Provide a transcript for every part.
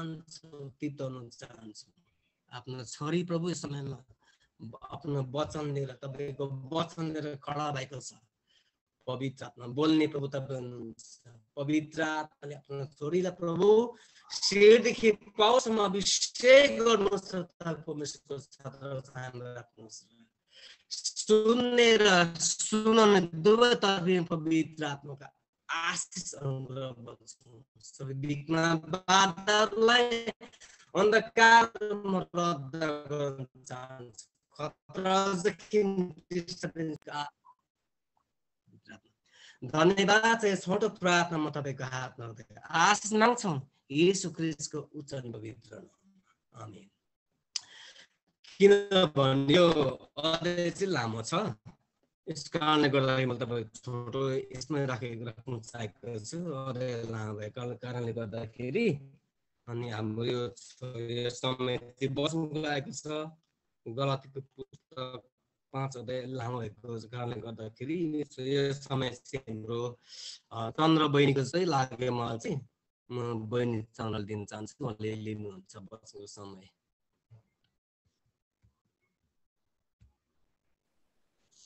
चाहन्छौँ, तिताउन चाहन्छौँ। आफ्नो छोरी प्रभु यस समयमा आफ्नो वचन लिएर, तपाईँको वचन लिएर खडा भएको छ। पवित्र आत्मा बोल्ने प्रभु तपाईँ हुनुहुन्छ। पवित्र आत्माले आफ्नो छोरीलाई प्रभु शिरदेखि पाउसम्म अभिषेक गर्नुहोस् र परमेश्वरको छत्र छायामा राख्नुहोस्। सुन्ने र सुनाउने दुवैतर्फ पवित्र आत्माका आशिष अनुग्रह बग्छौँ। सबै विघ्न बाधाहरूलाई अन्धकारमा रद्द गर्न चाहन्छु। खतरादेखि धन्यवाद छ। छोटो प्रार्थना म तपाईँको हातमा आशिष माग्छौँ येशू ख्रीष्टको उच्च अनि पवित्र नाममा। आमेन। किनभने यो अध्याय चाहिँ लामो छ, यस कारणले गर्दाखेरि म तपाईँको छोटो यसमै राख्न चाहेको छु। अध्याय लामो भएको कारणले गर्दाखेरि अनि हाम्रो यो समय बस्नुको लागेको छ। गलातीको पुस्तक 5 अध्याय लामो भएको कारणले गर्दाखेरि यो समय चाहिँ हाम्रो चन्द्र बहिनीको चाहिँ लाग्यो। मलाई चाहिँ म बहिनी चन्द्रले दिन चाहन्छु, उहाँले लिनुहुन्छ बस्नुको समय।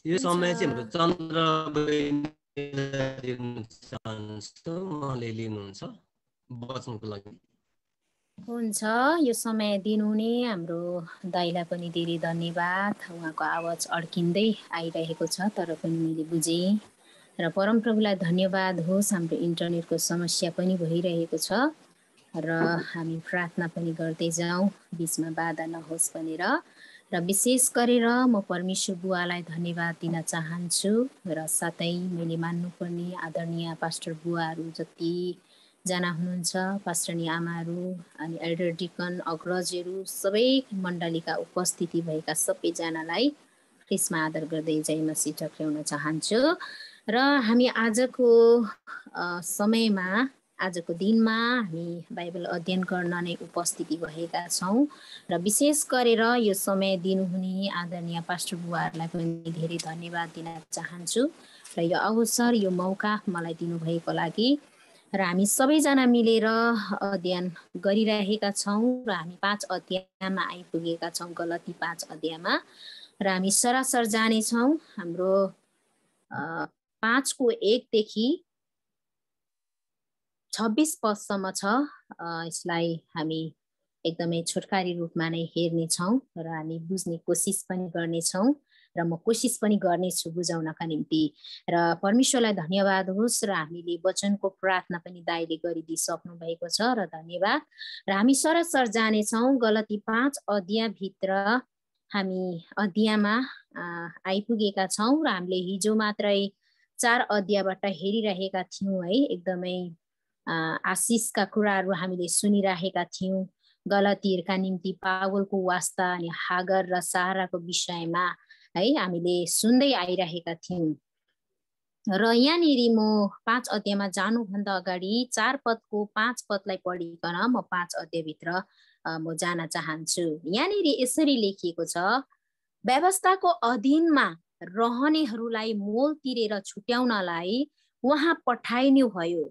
यो समय चाहिँ हाम्रो चन्द्र बहिनी दिन चाहन्छु, उहाँले लिनुहुन्छ बस्नुको लागि। हुन्छ, यो समय दिनुहुने हाम्रो दाइलाई पनि धेरै धन्यवाद। उहाँको आवाज अड्किँदै आइरहेको छ तर पनि मैले बुझेँ। र परमप्रभुलाई धन्यवाद होस्। हाम्रो इन्टरनेटको समस्या पनि भइरहेको छ र हामी प्रार्थना पनि गर्दै जाउँ, बिचमा बाधा नहोस् भनेर। र विशेष गरेर म परमेश्वर बुवालाई धन्यवाद दिन चाहन्छु र साथै मैले मान्नुपर्ने आदरणीय पास्टर बुवाहरू जतिजना हुनुहुन्छ, पास्टरनी आमाहरू अनि एल्डर डिकन अग्रजहरू, सबै मण्डलीका उपस्थिति भएका सबैजनालाई ख्रिस्टमा आदर गर्दै जय मसीह टक्र्याउन चाहन्छु। र हामी आजको समयमा, आजको दिनमा हामी बाइबल अध्ययन गर्न नै उपस्थिति भएका छौँ र विशेष गरेर यो समय दिनुहुने आदरणीय पास्टर बुवाहरूलाई पनि धेरै धन्यवाद दिन चाहन्छु र यो अवसर, यो मौका मलाई दिनुभएको लागि। र हामी सबैजना मिलेर अध्ययन गरिरहेका छौँ र हामी 5 अध्यायमा आइपुगेका छौँ, गलती 5 अध्यायमा। र हामी सरासर जानेछौँ। हाम्रो 5को 1 देखि 26 पदसम्म छ। यसलाई हामी एकदमै छोटकारी रूपमा नै हेर्नेछौँ र हामी बुझ्ने कोसिस पनि गर्नेछौँ र म कोसिस पनि गर्नेछु बुझाउनका निम्ति। र परमेश्वरलाई धन्यवाद होस्। र हामीले वचनको प्रार्थना पनि दाइले गरिदिइसक्नु भएको छ र धन्यवाद। र हामी सरासर जानेछौँ। गलती 5 अध्यायभित्र हामी अध्यायमा आइपुगेका छौँ र हामीले हिजो मात्रै 4 अध्यायबाट हेरिरहेका थियौँ है। एकदमै आशिषका कुराहरू हामीले सुनिरहेका थियौँ। गलतीहरूका निम्ति पावलको वास्ता अनि हागर र साराको विषयमा है हामीले सुन्दै आइरहेका थियौँ। र यहाँनिर म 5 अध्यायमा जानुभन्दा अगाडि 4 पदको 5 पदलाई पढिकन म 5 अध्यायभित्र म जान चाहन्छु। यहाँनिर यसरी लेखिएको छ, व्यवस्थाको अधीनमा रहनेहरूलाई मोल तिरेर छुट्याउनलाई उहाँ पठाइनु भयो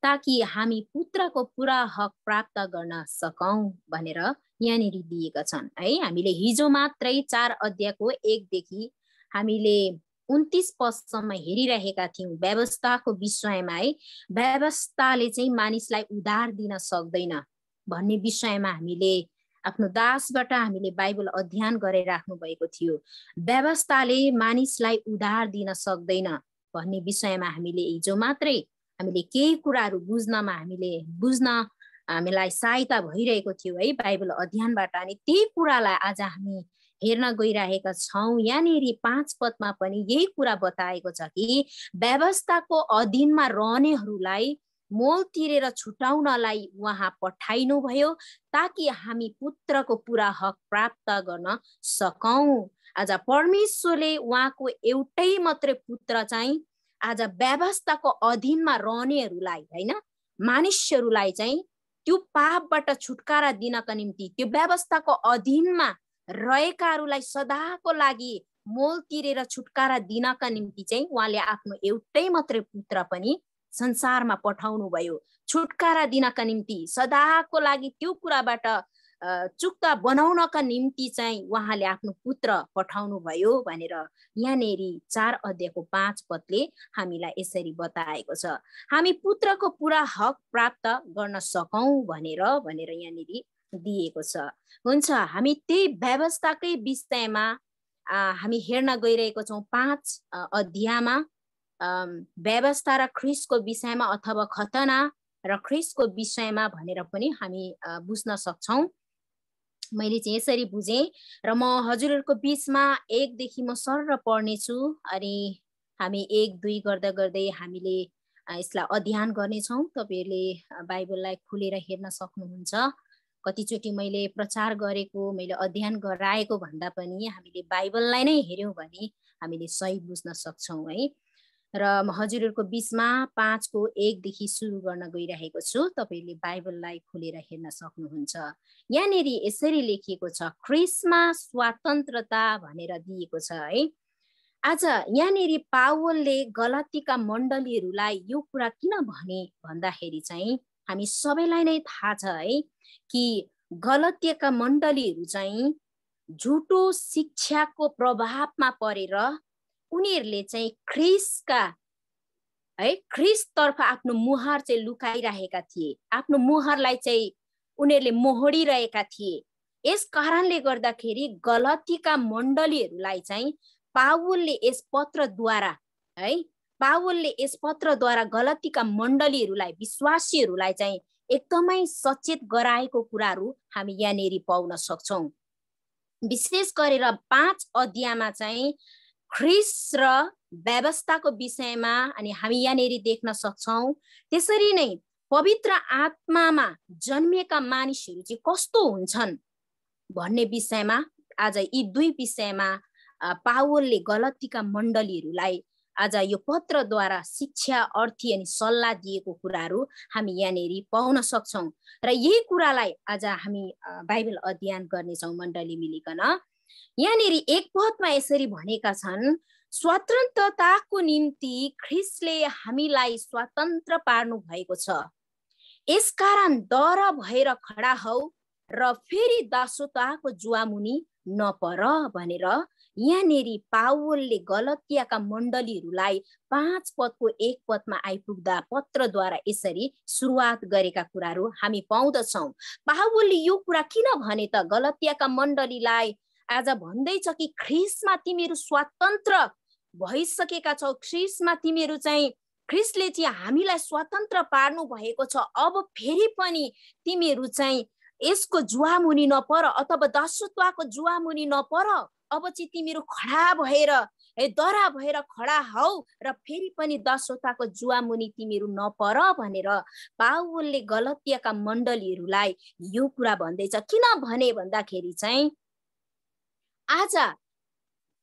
ताकि हामी पुत्रको पुरा हक प्राप्त गर्न सकौं भनेर यहाँनिर दिएका छन् है। हामीले हिजो मात्रै 4 अध्यायको 1 देखि हामीले 29 पदसम्म हेरिरहेका थियौँ व्यवस्थाको विषयमा है। व्यवस्थाले चाहिँ मानिसलाई उद्धार दिन सक्दैन भन्ने विषयमा हामीले आफ्नो दासबाट हामीले बाइबल अध्ययन गरेर राख्नु भएको थियो। व्यवस्थाले मानिसलाई उद्धार दिन सक्दैन भन्ने विषयमा हामीले हिजो मात्रै हामीले केही कुराहरू बुझ्न हामीलाई सहायता भइरहेको थियो है बाइबल अध्ययनबाट। अनि त्यही कुरालाई आज हामी हेर्न गइरहेका छौँ। यहाँनिर 5 पदमा पनि यही कुरा बताएको छ कि व्यवस्थाको अधीनमा रहनेहरूलाई मोल तिरेर छुटाउनलाई उहाँ पठाइनु भयो ताकि हामी पुत्रको पुरा हक प्राप्त गर्न सकौं। आज परमेश्वरले उहाँको एउटै मात्रै पुत्र चाहिँ आज व्यवस्थाको अधीनमा रहनेहरूलाई हैन, मानिसहरूलाई चाहिँ त्यो पापबाट छुटकारा दिनका निम्ति, त्यो व्यवस्थाको अधीनमा रहेकाहरूलाई सदाको लागि मोल तिरेर छुटकारा दिनका निम्ति चाहिँ उहाँले आफ्नो एउटै मात्रै पुत्र पनि संसारमा पठाउनु भयो छुटकारा दिनका निम्ति, सदाको लागि त्यो कुराबाट चुक्त बनाउनका निम्ति चाहिँ उहाँले आफ्नो पुत्र पठाउनु भयो भनेर यहाँनेरि 4 अध्यायको 5 पदले हामीलाई यसरी बताएको छ। हामी पुत्रको पुरा हक प्राप्त गर्न सकौं भनेर यहाँनेरि दिएको छ। हुन्छ, हामी त्यही व्यवस्थाकै विषयमा हामी हेर्न गइरहेको छौँ। 5 अध्यायमा व्यवस्था र ख्रीष्टको विषयमा अथवा खतना र ख्रीष्टको विषयमा भनेर पनि हामी बुझ्न सक्छौँ। मैले चाहिँ यसरी बुझेँ र म हजुरहरूको बिचमा 1 देखि म सरर पढ्नेछु अनि हामी 1, 2 गर्दा गर्दै हामीले यसलाई अध्ययन गर्नेछौँ। तपाईहरुले बाइबललाई खुलेर हेर्न सक्नुहुन्छ। कतिचोटि मैले प्रचार गरेको, मैले अध्ययन गराएको भन्दा पनि हामीले बाइबललाई नै हेर्यौं भने हामीले सही बुझ्न सक्छौँ है। र म हजुरहरूको बिचमा 5 को 1 देखि सुरु गर्न गइरहेको छु। तपाईले बाइबललाई खुलेर हेर्न सक्नुहुन्छ। यहाँनेरि यसरी लेखिएको छ, ख्रीष्टमा स्वतन्त्रता भनेर दिएको छ है। आज यहाँनेरि पावलले गलातीका मण्डलीहरूलाई यो कुरा किन भने भन्दाखेरि चाहिँ हामी सबैलाई नै थाहा छ है कि गलातीका मण्डलीहरू चाहिँ झुटो शिक्षाको प्रभावमा परेर उनीहरूले चाहिँ ख्रीष्टतर्फ आफ्नो मुहार चाहिँ लुकाइरहेका थिए, आफ्नो मुहारलाई चाहिँ उनीहरूले मोहडिरहेका थिए। यस कारणले गर्दाखेरि गलातीका मण्डलीहरूलाई चाहिँ पावलले यस पत्रद्वारा गलातीका मण्डलीहरूलाई, विश्वासीहरूलाई चाहिँ एकदमै सचेत गराएको कुराहरू हामी यहाँनेरि पाउन सक्छौँ। विशेष गरेर 5 अध्यायमा चाहिँ ख्रीष्ट र व्यवस्थाको विषयमा अनि हामी यहाँनेरि देख्न सक्छौँ। त्यसरी नै पवित्र आत्मामा जन्मिएका मानिसहरू चाहिँ कस्तो हुन्छन् भन्ने विषयमा आज यी 2 विषयमा पावलले गलातीका मण्डलीहरूलाई आज यो पत्रद्वारा शिक्षा, अर्थी अनि सल्लाह दिएको कुराहरू हामी यहाँनेरि पाउन सक्छौँ। र यही कुरालाई आज हामी बाइबल अध्ययन गर्नेछौँ मण्डली मिलिकन। यहाँनेरि 1 पदमा यसरी भनेका छन्, स्वतन्त्रताको निम्ति ख्रीष्टले हामीलाई स्वतन्त्र पार्नु भएको छ। यसकारण डर भएर खडा हौ र फेरि दासत्वको जुवामुनि नपर भनेर यहाँनेरि पावलले गलातीका मण्डलीहरूलाई 5 पदको 1 पदमा आइपुग्दा पत्रद्वारा यसरी सुरुवात गरेका कुराहरू हामी पाउँदछौँ। पावलले यो कुरा किन भने त गलातीका मण्डलीलाई आज भन्दैछ कि ख्रीष्टमा तिमीहरू स्वतन्त्र भइसकेका छौ, ख्रीष्टमा तिमीहरू चाहिँ ख्रीष्टले चाहिँ हामीलाई स्वतन्त्र पार्नु भएको छ। अब फेरि पनि तिमीहरू चाहिँ यसको जुवामुनि नपर अथवा दासत्वको जुवामुनि नपर। अब चाहिँ तिमीहरू खडा भएर डरा भएर खडा हौ र फेरि पनि दासत्वको जुवामुनि तिमीहरू नपर भनेर पावलले गलातीका मण्डलीहरूलाई यो कुरा भन्दैछ। किन भने भन्दाखेरि चाहिँ आज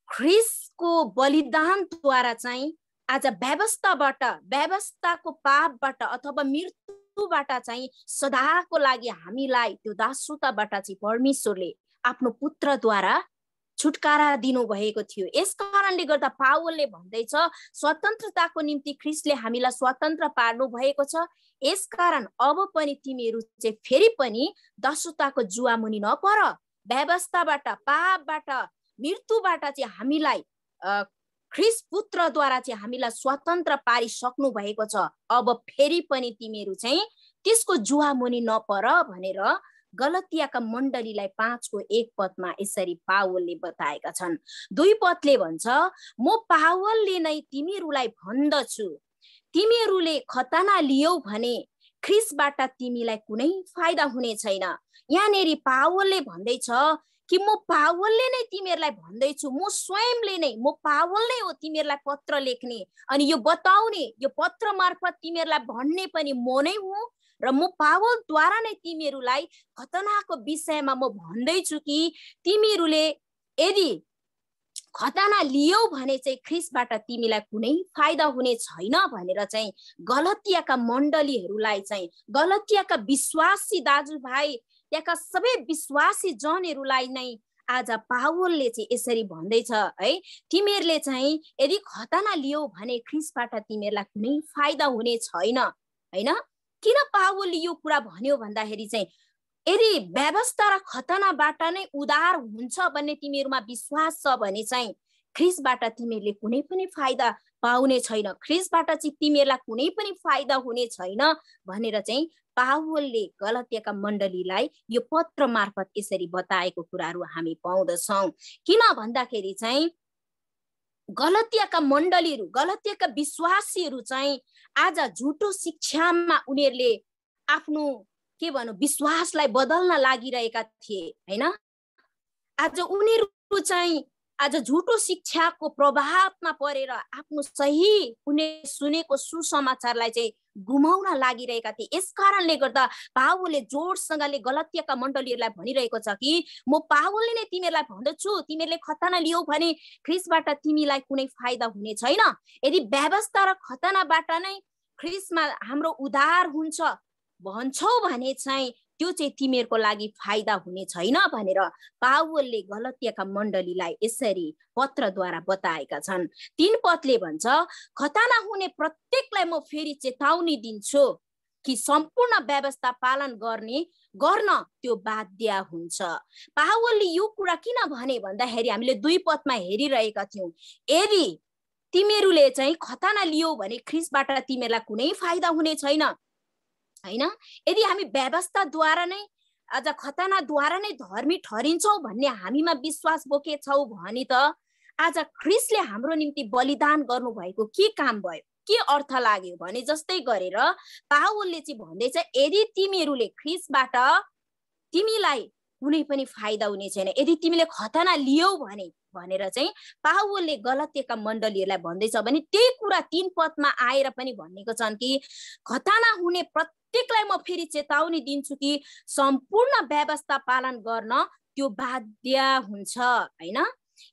ख्रीष्टको बलिदानद्वारा चाहिँ आज व्यवस्थाको पापबाट अथवा मृत्युबाट चाहिँ सदाको लागि हामीलाई त्यो दासत्वबाट चाहिँ परमेश्वरले आफ्नो पुत्रद्वारा छुटकारा दिनु भएको थियो। यस कारणले गर्दा पावलले भन्दैछ स्वतन्त्रताको निम्ति ख्रीष्टले हामीलाई स्वतन्त्र पार्नु भएको छ। यसकारण अब पनि तिमीहरू चाहिँ फेरि पनि दासत्वको जुवामुनि नपर। व्यवस्थाबाट, पापबाट, मृत्युबाट चाहिँ हामीलाई ख्रीष्ट पुत्रद्वारा चाहिँ हामीलाई स्वतन्त्र पारिसक्नु भएको छ। अब फेरि पनि तिमीहरू चाहिँ त्यसको जुवामुनि नपर भनेर गलातीका मण्डलीलाई 5 को 1 पदमा यसरी पावलले बताएका छन्। 2 पदले भन्छ, म पावलले नै तिमीहरूलाई भन्दछु, तिमीहरूले खतना लियौ भने ख्रीष्टबाट तिमीलाई कुनै फाइदा हुने छैन। यहाँनेरि पावलले भन्दैछ कि म पावलले नै तिमीहरूलाई भन्दैछु, म स्वयंले नै, म पावल नै हो तिमीहरूलाई पत्र लेख्ने अनि यो बताउने, यो पत्र मार्फत तिमीहरूलाई भन्ने पनि म नै हुँ। र म पावलद्वारा नै तिमीहरूलाई खतनाको विषयमा म भन्दैछु कि तिमीहरूले यदि खतना लियौ भने चाहिँ ख्रीष्टबाट तिमीलाई कुनै फाइदा हुने छैन भनेर चाहिँ गलातीका मण्डलीहरूलाई चाहिँ, गलातीका विश्वासी दाजुभाइ, त्यहाँका सबै विश्वासी जनहरूलाई नै आज पावलले चाहिँ यसरी भन्दैछ है, तिमीहरूले चाहिँ यदि खतना लियो भने ख्रीष्टबाट तिमीहरूलाई कुनै फाइदा हुने छैन हैन। किन पावलले यो कुरा भन्यो भन्दाखेरि चाहिँ यदि व्यवस्था र खतनाबाट नै उद्धार हुन्छ भन्ने तिमीहरूमा विश्वास छ भने चाहिँ ख्रीष्टबाट तिमीहरूले कुनै पनि फाइदा पाउने छैन, ख्रीष्टबाट चाहिँ तिमीहरूलाई कुनै पनि फाइदा हुने छैन भनेर चाहिँ पावलले गलतियाका मण्डलीलाई यो पत्र मार्फत यसरी बताएको कुराहरू हामी पाउँदछौँ। किन भन्दाखेरि चाहिँ गलतियाका मण्डलीहरू, गलतियाका विश्वासीहरू चाहिँ आज झुटो शिक्षामा उनीहरूले आफ्नो के भनौँ विश्वासलाई बदल्न लागिरहेका थिए हैन। आज उनीहरू चाहिँ आज झुटो शिक्षाको प्रभावमा परेर आफ्नो सही उनीहरूले सुनेको सुसमाचारलाई चाहिँ गुमाउन लागिरहेका थिए। यस कारणले गर्दा पावलले जोडसँगले गलतियाका मण्डलीहरूलाई भनिरहेको छ कि म पावलले नै तिमीहरूलाई भन्दछु, तिमीहरूले खतना लियो भने ख्रीष्टबाट तिमीलाई कुनै फाइदा हुने छैन। यदि व्यवस्था र खतनाबाट नै ख्रीष्टमा हाम्रो उद्धार हुन्छ भन्छौ भने चाहिँ त्यो चाहिँ तिमीहरूको लागि फाइदा हुने छैन भनेर पावलले गलतियाका मण्डलीलाई यसरी पत्रद्वारा बताएका छन्। 3 पदले भन्छ, खतना हुने प्रत्येकलाई म फेरि चेतावनी दिन्छु कि सम्पूर्ण व्यवस्था पालन गर्न त्यो बाध्य हुन्छ। पावलले यो कुरा किन भने भन्दाखेरि हामीले 2 पदमा हेरिरहेका थियौँ, यदि तिमीहरूले चाहिँ खतना लियो भने ख्रीष्टबाट तिमीहरूलाई कुनै फाइदा हुने छैन हैन। यदि हामी व्यवस्थाद्वारा नै आज खतनाद्वारा नै धर्मी ठहरिन्छौँ भन्ने हामीमा विश्वास बोकेछौँ भने त आज ख्रीष्टले हाम्रो निम्ति बलिदान गर्नुभएको के काम भयो, के अर्थ लाग्यो भने जस्तै गरेर पावलले चाहिँ भन्दैछ, यदि तिमीहरूले ख्रीष्टबाट तिमीलाई कुनै पनि फाइदा हुने छैन, यदि तिमीले खतना लियौ भने भनेर चाहिँ पावलले गलतियाका मण्डलीहरूलाई भन्दैछ भने त्यही कुरा 3 पदमा आएर पनि भनेको छन् कि खतना हुने प्रत्येकलाई म फेरि चेतावनी दिन्छु कि सम्पूर्ण व्यवस्था पालन गर्न त्यो बाध्य हुन्छ हैन।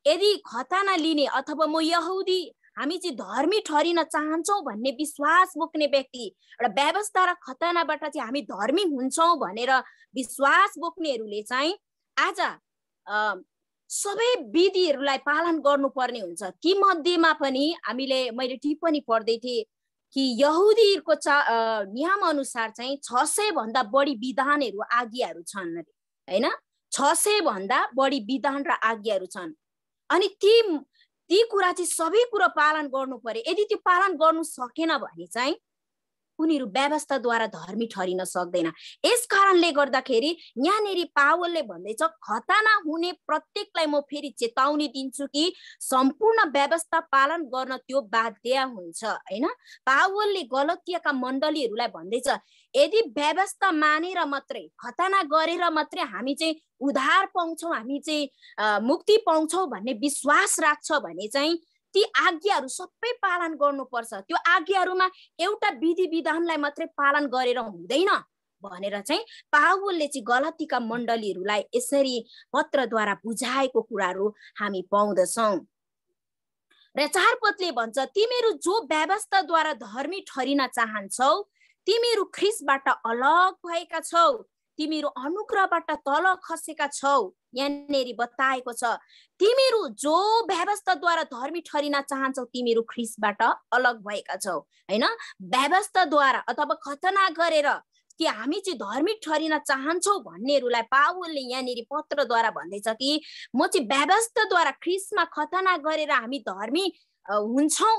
यदि खतना लिने अथवा म यहुदी हामी चाहिँ धर्मी ठहरिन चाहन्छौँ भन्ने विश्वास बोक्ने व्यक्ति र व्यवस्था र खतनाबाट चाहिँ हामी धर्मी हुन्छौँ भनेर विश्वास बोक्नेहरूले चाहिँ आज सबै विधिहरूलाई पालन गर्नुपर्ने हुन्छ। ती मध्येमा पनि मैले टिप्पणी पढ्दै थिएँ कि यहुदीहरूको नियम अनुसार चाहिँ 600 भन्दा बढी विधानहरू आज्ञाहरू छन् हैन। 600 भन्दा बढी विधान र आज्ञाहरू छन् अनि ती कुरा चाहिँ सबै कुरा पालन गर्नु पर्यो। यदि त्यो पालन गर्नु सकेन भने चाहिँ उनीहरू व्यवस्थाद्वारा धर्मी ठहरिन सक्दैन। यस कारणले गर्दाखेरि यहाँनेरि पावलले भन्दैछ, खतना हुने प्रत्येकलाई म फेरि चेतावनी दिन्छु कि सम्पूर्ण व्यवस्था पालन गर्न त्यो बाध्य हुन्छ हैन। पावलले गलतियाका मण्डलीहरूलाई भन्दैछ, यदि व्यवस्था मानेर मात्रै खतना गरेर मात्रै हामी चाहिँ उद्धार पाउँछौँ, हामी चाहिँ मुक्ति पाउँछौँ भन्ने विश्वास राख्छ भने चाहिँ ती आज्ञाहरू सबै पालन गर्नुपर्छ। त्यो आज्ञाहरूमा एउटा विधि विधानलाई मात्रै पालन गरेर हुँदैन भनेर चाहिँ पावलले चाहिँ गलतीका मण्डलीहरूलाई यसरी पत्रद्वारा बुझाएको कुराहरू हामी पाउँदछौँ। र 4 पदले भन्छ, तिमीहरू जो व्यवस्थाद्वारा धर्मी ठहरिन चाहन्छौ तिमीहरू ख्रीष्टबाट अलग भएका छौ, तिमीहरू अनुग्रहबाट तल खसेका छौ। यहाँनेरि बताएको छ, तिमीहरू जो व्यवस्थाद्वारा धर्मी ठहरिन चाहन्छौ तिमीहरू ख्रीष्टबाट अलग भएका छौ हैन। व्यवस्थाद्वारा अथवा खतना गरेर कि हामी चाहिँ धर्मी ठहरिन चाहन्छौ भन्नेहरूलाई पावलले यहाँनेरि पत्रद्वारा भन्दैछ कि म चाहिँ व्यवस्थाद्वारा ख्रीष्टमा खतना गरेर हामी धर्मी हुन्छौँ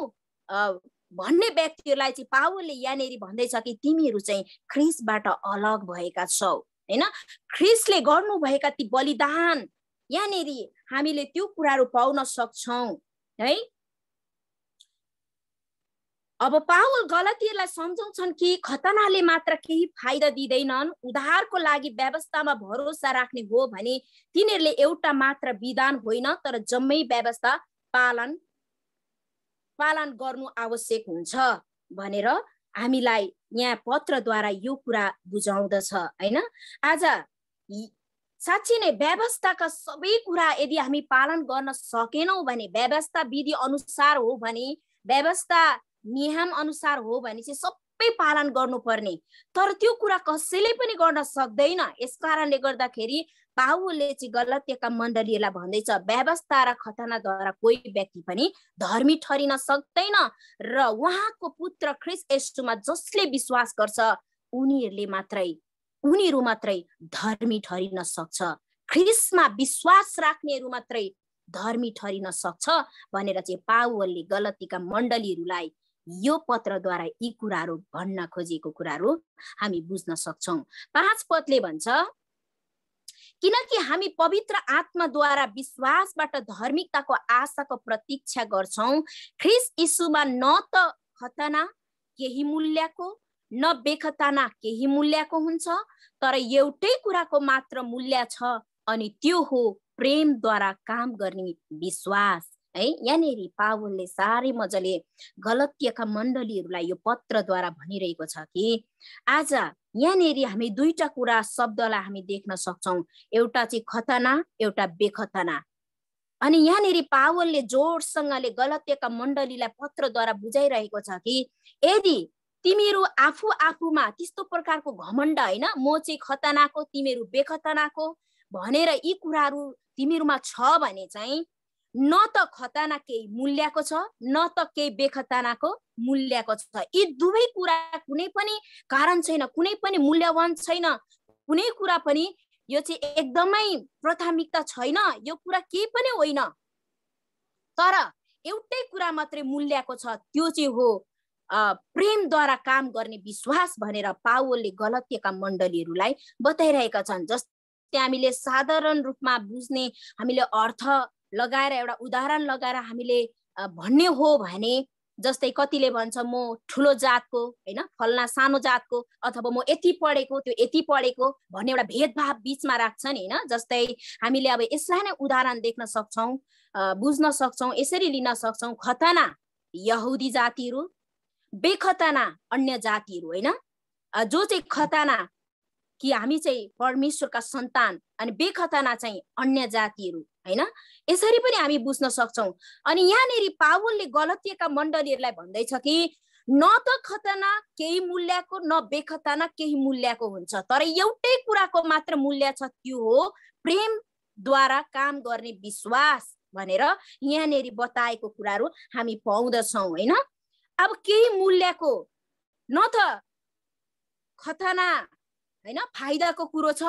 भन्ने व्यक्तिहरूलाई चाहिँ पावलले यहाँनेरि भन्दैछ कि तिमीहरू चाहिँ ख्रीष्टबाट अलग भएका छौ हैन। ख्रीष्टले गर्नुभएका ती बलिदान यहाँनेरि हामीले त्यो कुराहरू पाउन सक्छौँ है। अब पावल गलतीहरूलाई सम्झाउँछन् कि खतनाले मात्र केही फाइदा दिँदैनन्, उद्धारको लागि व्यवस्थामा भरोसा राख्ने हो भने तिनीहरूले एउटा मात्र विधान होइन तर जम्मै व्यवस्था पालन गर्नु आवश्यक हुन्छ भनेर हामीलाई यहाँ पत्रद्वारा यो कुरा बुझाउँदछ हैन। आज साँच्चै नै व्यवस्थाका सबै कुरा यदि हामी पालन गर्न सकेनौँ भने, व्यवस्था विधि अनुसार हो भने, व्यवस्था नियम अनुसार हो भने चाहिँ सबै पालन गर्नुपर्ने, तर त्यो कुरा कसैले पनि गर्न सक्दैन। यसकारणले गर्दाखेरि पावलले चाहिँ गलातियाका मण्डलीहरूलाई भन्दैछ, व्यवस्था र खतनाद्वारा कोही व्यक्ति पनि धर्मी ठहरिन सक्दैन र उहाँको पुत्र ख्रीष्ट येशूमा जसले विश्वास गर्छ उनीहरू मात्रै धर्मी ठहरिन सक्छ। ख्रीष्टमा विश्वास राख्नेहरू मात्रै धर्मी ठहरिन सक्छ भनेर चाहिँ पावलले गलातीका मण्डलीहरूलाई यो पत्रद्वारा यी कुराहरू भन्न खोजेको कुराहरू हामी बुझ्न सक्छौं। 5 पदले भन्छ, किनकि हामी पवित्र आत्माद्वारा विश्वासबाट धार्मिकताको आशाको प्रतीक्षा गर्छौं। ख्रीष्ट यीशुमा न त खतना केही मूल्यको न बेखतना केही मूल्यको हुन्छ, तर एउटै कुराको मात्र मूल्य छ, अनि त्यो हो प्रेमद्वारा काम गर्ने विश्वास। है, यहाँनेरि पावलले साह्रै मजाले गलातियाका मण्डलीहरूलाई यो पत्रद्वारा भनिरहेको छ कि आज यहाँनेरि हामी दुईटा कुरा शब्दलाई हामी देख्न सक्छौं, एउटा चाहिँ खतना, एउटा बेखतना। अनि यहाँनेरि पावलले जोडसँगले गलातियाका मण्डलीलाई पत्रद्वारा बुझाइरहेको छ कि यदि तिमीहरू आफूमा त्यस्तो प्रकारको घमण्ड, होइन, म चाहिँ खतनाको तिमीहरू बेखतनाको भनेर यी कुराहरू तिमीहरूमा छ भने चाहिँ न त खतना केही मूल्यको छ, न त केही बेखतनाको मूल्यको छ। यी दुवै कुरा कुनै पनि कारण छैन, कुनै पनि मूल्यवान छैन, कुनै कुरा पनि यो चाहिँ एकदमै प्राथमिकता छैन, यो कुरा केही पनि होइन। तर एउटै कुरा मात्रै मूल्यको छ, त्यो चाहिँ हो प्रेमद्वारा काम गर्ने विश्वास भनेर पावलले गलातियाका मण्डलीहरूलाई बताइरहेका छन्। जस्तै हामीले साधारण रूपमा बुझ्ने हामीले अर्थ लगाएर एउटा उदाहरण लगाएर हामीले भन्ने हो भने, जस्तै कतिले भन्छ म ठुलो जातको, होइन, फल्ना सानो जातको, अथवा म यति पढेको त्यो यति पढेको भन्ने एउटा भेदभाव बीचमा राख्छन्, होइन। जस्तै हामीले अब यसलाई नै उदाहरण देख्न सक्छौं, बुझ्न सक्छौं, यसरी लिन सक्छौं, खतना यहुदी जातिहरू, बेखतना अन्य जातिहरू, होइन। जो चाहिँ खतना कि हामी चाहिँ परमेश्वरका सन्तान, अनि बेखतना चाहिँ अन्य जातिहरू, होइन। यसरी पनि हामी बुझ्न सक्छौं। अनि यहाँनेरि पावलले गलातियाका मण्डलीहरूलाई भन्दैछ कि न त खतना केही मूल्यको न बेखतना केही मूल्यको हुन्छ, तर एउटै कुराको मात्र मूल्य छ, त्यो हो प्रेमद्वारा काम गर्ने विश्वास भनेर यहाँनेरि बताएको कुराहरू हामी पाउँदछौं, होइन। अब केही मूल्यको न त खतना, होइन, फाइदाको कुरो छ,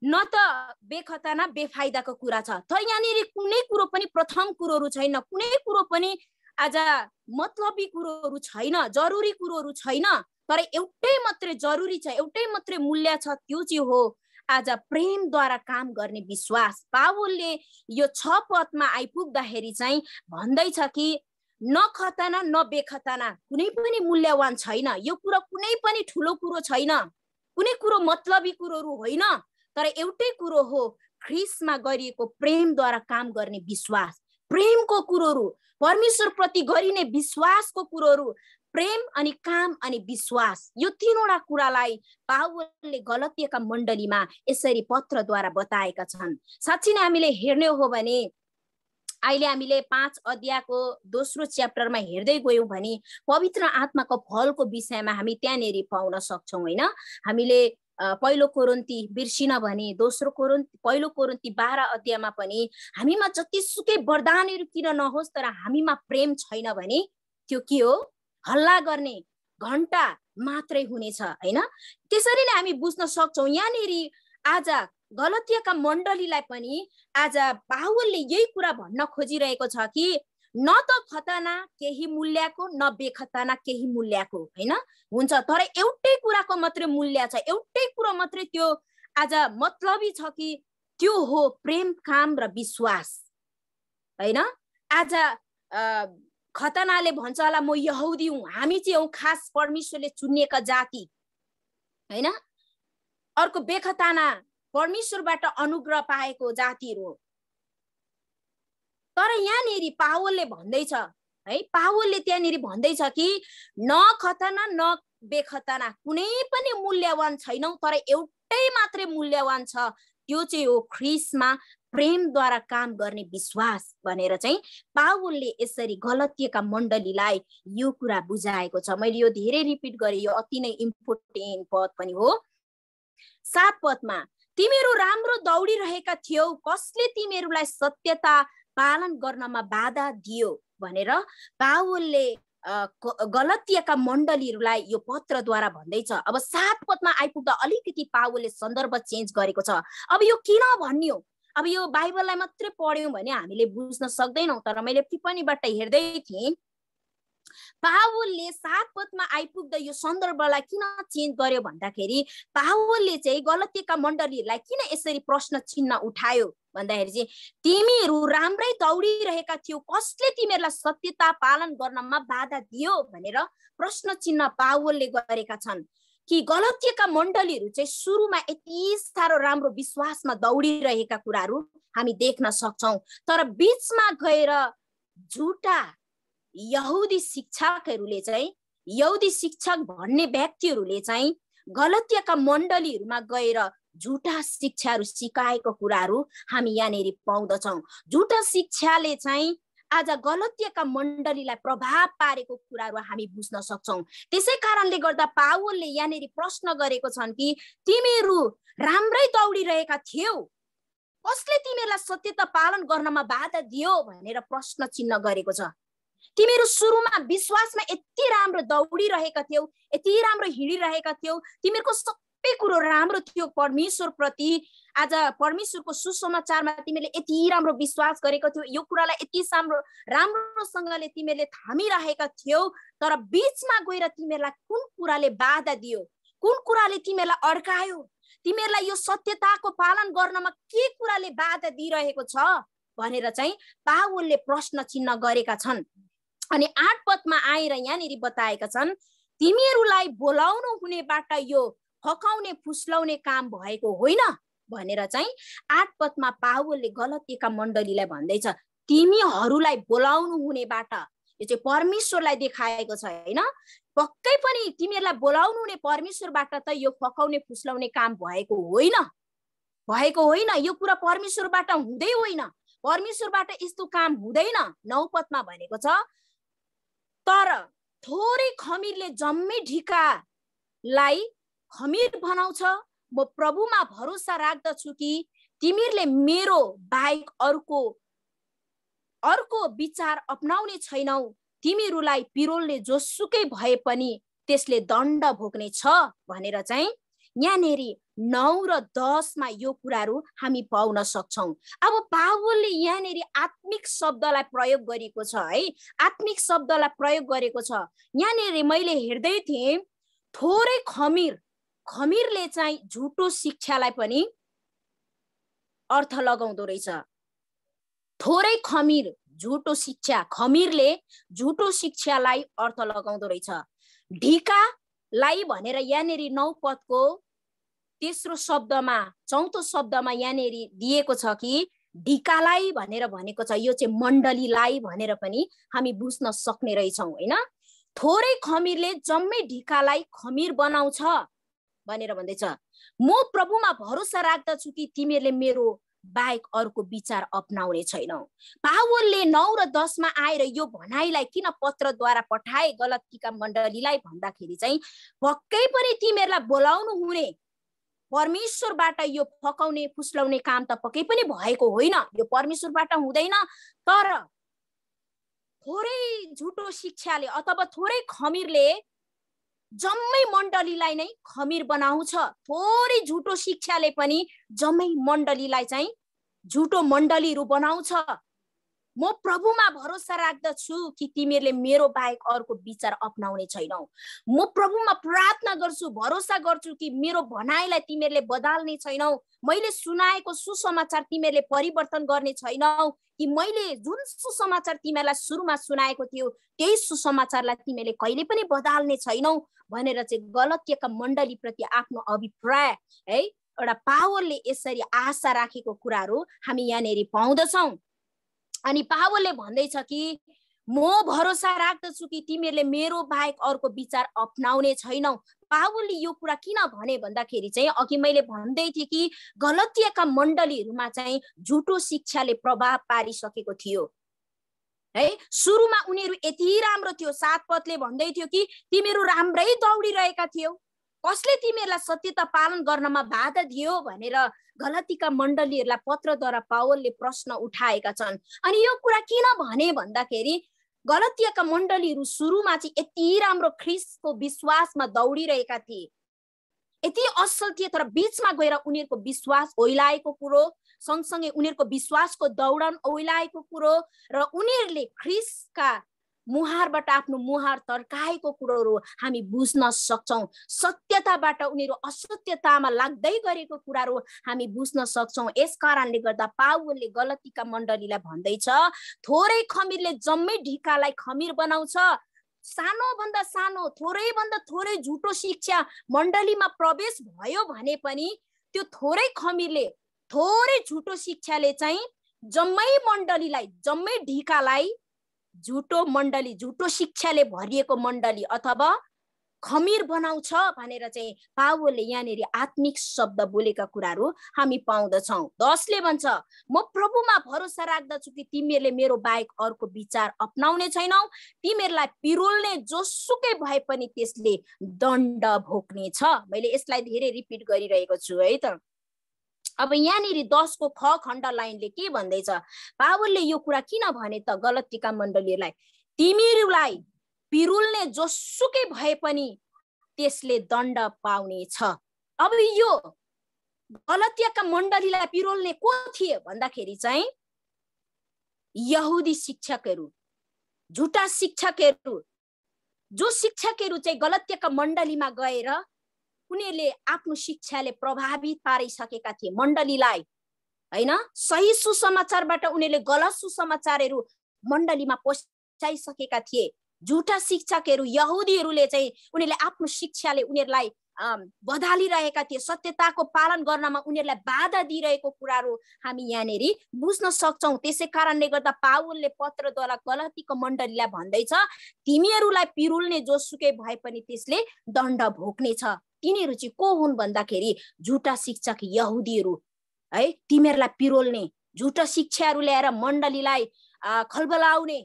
न त बेखतना बेफाइदाको कुरा छ। तर यहाँनिर कुनै कुरो पनि प्रथम कुरोहरू छैन, कुनै कुरो पनि आज मतलबी कुरोहरू छैन, जरुरी कुरोहरू छैन, तर एउटै मात्रै जरुरी छ, एउटै मात्रै मूल्य छ, त्यो चाहिँ हो आज प्रेमद्वारा काम गर्ने विश्वास। पावलले यो 6 पदमा आइपुग्दाखेरि चाहिँ भन्दैछ कि न खतना न बेखतना कुनै पनि मूल्यवान छैन, यो कुरो कुनै पनि ठुलो कुरो छैन, कुनै कुरो मतलबी कुरोहरू होइन, तर एउटै कुरो हो ख्रीष्टमा गरिएको प्रेमद्वारा काम गर्ने विश्वास। प्रेमको कुरोहरू, परमेश्वर प्रति गरिने विश्वासको कुरोहरू, प्रेम अनि काम अनि विश्वास, यो तीनवटा कुरालाई पावलले गलातियाका मण्डलीमा यसरी पत्रद्वारा बताएका छन्। साँच्चै नै हामीले हेर्ने हो भने अहिले हामीले 5 अध्यायको दोस्रो च्याप्टरमा हेर्दै गयौं भने पवित्र आत्माको फलको विषयमा हामी त्यहाँनेरि पाउन सक्छौं, होइन। हामीले पहिलो कोरिन्ती बिर्सिन भने पहिलो कोरिन्ती 12 अध्यायमा पनि हामीमा जतिसुकै वरदानहरू किन नहोस्, तर हामीमा प्रेम छैन भने त्यो के हो, हल्ला गर्ने घण्टा मात्रै हुनेछ, होइन। त्यसरी नै हामी बुझ्न सक्छौं यहाँनेरि आज गलातियाका मण्डलीलाई पनि आज पावलले यही कुरा भन्न खोजिरहेको छ कि न त खतना केही मूल्यको न बेखतना केही मूल्यको, होइन, हुन्छ, तर एउटै कुराको मात्रै मूल्य छ, एउटै कुरो मात्रै त्यो आज मतलबी छ कि त्यो हो प्रेम, काम र विश्वास, होइन। आज खतनाले भन्छ होला म यहुदी हुँ, हामी चाहिँ हौ खास परमेश्वरले चुनिएका जाति, होइन। अर्को बेखतना परमेश्वरबाट अनुग्रह पाएको जातिहरू। तर यहाँनेरि पावलले भन्दैछ, है, पावलले त्यहाँनेरि भन्दैछ कि न खतना न बेखतना कुनै पनि मूल्यवान छैनौ, तर एउटै मात्रै मूल्यवान छ, त्यो चाहिँ हो ख्रीष्टमा प्रेमद्वारा काम गर्ने विश्वास भनेर चाहिँ पावलले यसरी गलतियाका मण्डलीलाई यो कुरा बुझाएको छ। मैले यो धेरै रिपिट गरेँ, यो अति नै इम्पोर्टेन्ट पद पनि हो। 7 पदमा तिमीहरू राम्रो दौडिरहेका थियौ, कसले तिमीहरूलाई सत्यता पालन गर्नमा बाधा दियो भनेर पावलले गलतियाका मण्डलीहरूलाई यो पत्रद्वारा भन्दैछ। अब 7 पदमा आइपुग्दा अलिकति पावलले सन्दर्भ चेन्ज गरेको छ। अब यो किन भन्यो, अब यो बाइबललाई मात्रै पढ्यौं भने हामीले बुझ्न सक्दैनौँ, तर मैले टिप्पणीबाट हेर्दै थिएँ पावलले 7 पदमा आइपुग्दा यो सन्दर्भलाई किन चेन्ज गर्यो भन्दाखेरि पावलले चाहिँ गलतियाका मण्डलीहरूलाई किन यसरी प्रश्न चिन्ह उठायो भन्दाखेरि चाहिँ तिमीहरू राम्रै दौडिरहेका थियौ, कसले तिमीहरूलाई सत्यता पालन गर्नमा बाधा दियो भनेर प्रश्न चिन्ह पावलले गरेका छन्। कि गलतियाका मण्डलीहरू चाहिँ सुरुमा यति साह्रो राम्रो विश्वासमा दौडिरहेका कुराहरू हामी देख्न सक्छौं, तर बीचमा गएर झुटा यहुदी शिक्षकहरूले चाहिँ, यहुदी शिक्षक भन्ने व्यक्तिहरूले चाहिँ गलतियाका मण्डलीहरूमा गएर झुटा शिक्षाहरू सिकाएको कुराहरू हामी यहाँनेरि पाउँदछौं। झुटा शिक्षाले चाहिँ आज गलतियाका मण्डलीलाई प्रभाव पारेको कुराहरू हामी बुझ्न सक्छौं। त्यसै कारणले गर्दा पावलले यहाँनेरि प्रश्न गरेको छन् कि तिमीहरू राम्रै दौडिरहेका थियौ, कसले तिमीहरूलाई सत्यता पालन गर्नमा बाधा दियो भनेर प्रश्न चिन्ह गरेको छ। तिमीहरू सुरुमा विश्वासमा यति राम्रो दौडिरहेका थियौ, यति राम्रो हिँडिरहेका थियौ, तिमीहरूको सबै कुरो राम्रो थियो परमेश्वर प्रति। आज परमेश्वरको सुसमाचारमा तिमीले यति राम्रो विश्वास गरेको थियौ, यो कुरालाई यति राम्रोसँगले तिमीले थामिरहेका थियौ, तर बीचमा गएर तिमीहरूलाई कुन कुराले बाधा दियो, कुन कुराले तिमीलाई अड्कायो, तिमीहरूलाई यो सत्यताको पालन गर्नमा के कुराले बाधा दिइरहेको छ भनेर चाहिँ पावलले प्रश्न चिन्ह गरेका छन्। अनि 8 पदमा आएर यहाँनेरि बताएका छन् तिमीहरूलाई बोलाउनु हुनेबाट यो फकाउने फुस्लाउने काम भएको होइन भनेर चाहिँ 8 पदमा पावलले गलतियाका मण्डलीलाई भन्दैछ। तिमीहरूलाई बोलाउनु हुनेबाट, यो चाहिँ परमेश्वरलाई देखाएको छ हैन, पक्कै पनि तिमीहरूलाई बोलाउनु हुने परमेश्वरबाट त यो फकाउने फुस्लाउने काम भएको होइन, यो कुरा परमेश्वरबाट हुँदै होइन, परमेश्वरबाट यस्तो काम हुँदैन। 9 पदमा भनेको छ तर थोरै खमीरले जम्मै ढिकालाई खमीर बनाउँछ। म प्रभुमा भरोसा राख्दछु कि तिमीहरूले मेरो बाहेक अर्को विचार अपनाउने छैनौ। तिमीहरूलाई पिरोलले जोसुकै भए पनि त्यसले दण्ड भोग्ने छ भनेर चाहिँ यहाँनेरि 9 र 10 मा यो कुराहरू हामी पाउन सक्छौं। अब पावलले यहाँनेरि आत्मिक शब्दलाई प्रयोग गरेको छ है, आत्मिक शब्दलाई प्रयोग गरेको छ। यहाँनेरि मैले हेर्दै थिएँ थोरै खमीरले चाहिँ झुटो शिक्षालाई पनि अर्थ लगाउँदो रहेछ। थोरै खमीर झुटो शिक्षा, खमीरले झुटो शिक्षालाई अर्थ लगाउँदो रहेछ। ढिकालाई भनेर यहाँनेरि 9 पदको तेस्रो शब्दमा, चौथो शब्दमा यहाँनेरि दिएको छ कि ढिकालाई भनेर भनेको छ, यो चाहिँ मण्डलीलाई भनेर पनि हामी बुझ्न सक्ने रहेछौं हैन। थोरै खमीरले जम्मै ढिकालाई खमीर बनाउँछ भनेर भन्दैछ। म प्रभुमा भरोसा राख्दछु कि तिमीहरूले मेरो बाहेक अर्को विचार अपनाउने छैनौ। पावलले 9 र 10 मा आएर यो भनाइलाई किन पत्रद्वारा पठाए गलतियाका मण्डलीलाई भन्दाखेरि चाहिँ पक्कै पनि तिमीहरूलाई बोलाउनु हुने परमेश्वरबाट यो फकाउने फुस्लाउने काम त पक्कै पनि भएको होइन, यो परमेश्वरबाट हुँदैन। तर थोरै झुटो शिक्षाले अथवा थोरै खमीरले जम्मै मण्डलीलाई नै खमीर बनाउँछ। थोरै झुटो शिक्षाले पनि जम्मै मण्डलीलाई चाहिँ झुटो मण्डलीहरू बनाउँछ। म प्रभुमा भरोसा राख्दछु कि तिमीहरूले मेरो बाहेक अर्को विचार अपनाउने छैनौ। म प्रभुमा प्रार्थना गर्छु, भरोसा गर्छु कि मेरो भनाइलाई तिमीहरूले बदल्ने छैनौ, मैले सुनाएको सुसमाचार तिमीहरूले परिवर्तन गर्ने छैनौ, कि मैले जुन सुसमाचार तिमीहरूलाई सुरुमा सुनाएको थियो त्यही सुसमाचारलाई तिमीहरूले कहिले पनि बदल्ने छैनौ भनेर चाहिँ गलतियाका मण्डली प्रति आफ्नो अभिप्राय है एउटा पावलले यसरी आशा राखेको कुराहरू हामी यहाँनेरि पाउँदछौं। अनि पावलले भन्दैछ कि म भरोसा राख्दछु कि तिमीहरूले मेरो बाहेक अर्को विचार अपनाउने छैनौ। पावलले यो कुरा किन भने भन्दाखेरि चाहिँ अघि मैले भन्दै थिएँ कि गलतियाका मण्डलीहरूमा चाहिँ झुटो शिक्षाले प्रभाव पारिसकेको थियो है। सुरुमा उनीहरू यति राम्रो थियो, 7 पदले भन्दै थियो कि तिमीहरू राम्रै दौडिरहेका थियौ, कसले तिमीहरूलाई सत्यता पालन गर्नमा बाधा दियो भनेर गलतीका मण्डलीहरूलाई पत्रद्वारा पावलले प्रश्न उठाएका छन्। अनि यो कुरा किन भने भन्दाखेरि गलतियाका मण्डलीहरू सुरुमा चाहिँ यति राम्रो ख्रीष्टको विश्वासमा दौडिरहेका थिए, यति असल थिए, तर बीचमा गएर उनीहरूको विश्वास ओइलाएको कुरो, सँगसँगै उनीहरूको विश्वासको दौडन ओइलाएको कुरो र उनीहरूले ख्रीष्टका मुहारबाट आफ्नो मुहार तर्काएको कुरोहरू हामी बुझ्न सक्छौं। सत्यताबाट उनीहरू असत्यतामा लाग्दै गरेको कुराहरू हामी बुझ्न सक्छौं। यस कारणले गर्दा पावलले गलतीका मण्डलीलाई भन्दैछ, थोरै खमीरले जम्मै ढिकालाई खमीर बनाउँछ। सानो भन्दा सानो, थोरै भन्दा थोरै झुटो शिक्षा मण्डलीमा प्रवेश भयो भने पनि त्यो थोरै खमीरले, थोरै झुटो शिक्षाले चाहिँ जम्मै मण्डलीलाई, जम्मै ढिकालाई, झुटो मण्डली, झुटो शिक्षाले भरिएको मण्डली अथवा खमीर बनाउँछ भनेर चाहिँ पावलले यहाँनिर आत्मिक शब्द बोलेका कुराहरू हामी पाउँदछौँ। 10 ले भन्छ, म प्रभुमा भरोसा राख्दछु कि तिमीहरूले मेरो बाहेक अर्को विचार अपनाउने छैनौ, तिमीहरूलाई पिरोल्ने जोसुकै भए पनि त्यसले दण्ड भोग्ने छ। मैले यसलाई धेरै रिपिट गरिरहेको छु है त। अब यहाँनिर 10 को ख खण्ड लाइनले के भन्दैछ, पावलले यो कुरा किन भने त गलतीका मण्डलीहरूलाई, तिमीहरूलाई पिरुल्ने जोसुकै भए पनि त्यसले दण्ड पाउने छ। अब यो गलतियाका मण्डलीलाई पिरोल्ने को थिए भन्दाखेरि चाहिँ यहुदी शिक्षकहरू, झुटा शिक्षकहरू, जो शिक्षकहरू चाहिँ गलतियाका मण्डलीमा गएर उनीहरूले आफ्नो शिक्षाले प्रभावित पारिसकेका थिए मण्डलीलाई, हैन। सही सुसमाचारबाट उनीहरूले गलत सुसमाचारहरू मण्डलीमा पस्याइसकेका थिए। झुटा शिक्षकहरू, यहुदीहरूले चाहिँ उनीहरूले आफ्नो शिक्षाले उनीहरूलाई बधालिरहेका थिए, सत्यताको पालन गर्नमा उनीहरूलाई बाधा दिइरहेको कुराहरू हामी यहाँनिर बुझ्न सक्छौं। त्यसै कारणले गर्दा पावलले पत्रद्वारा गलतीको मण्डलीलाई भन्दैछ, तिमीहरूलाई पिरुल्ने जोसुकै भए पनि त्यसले दण्ड भोग्ने छ। तिनीहरू चाहिँ को हुन् भन्दाखेरि झुटा शिक्षक यहुदीहरू है। तिमीहरूलाई पिरोल्ने, झुटा शिक्षाहरू ल्याएर मण्डलीलाई खलबलाउने,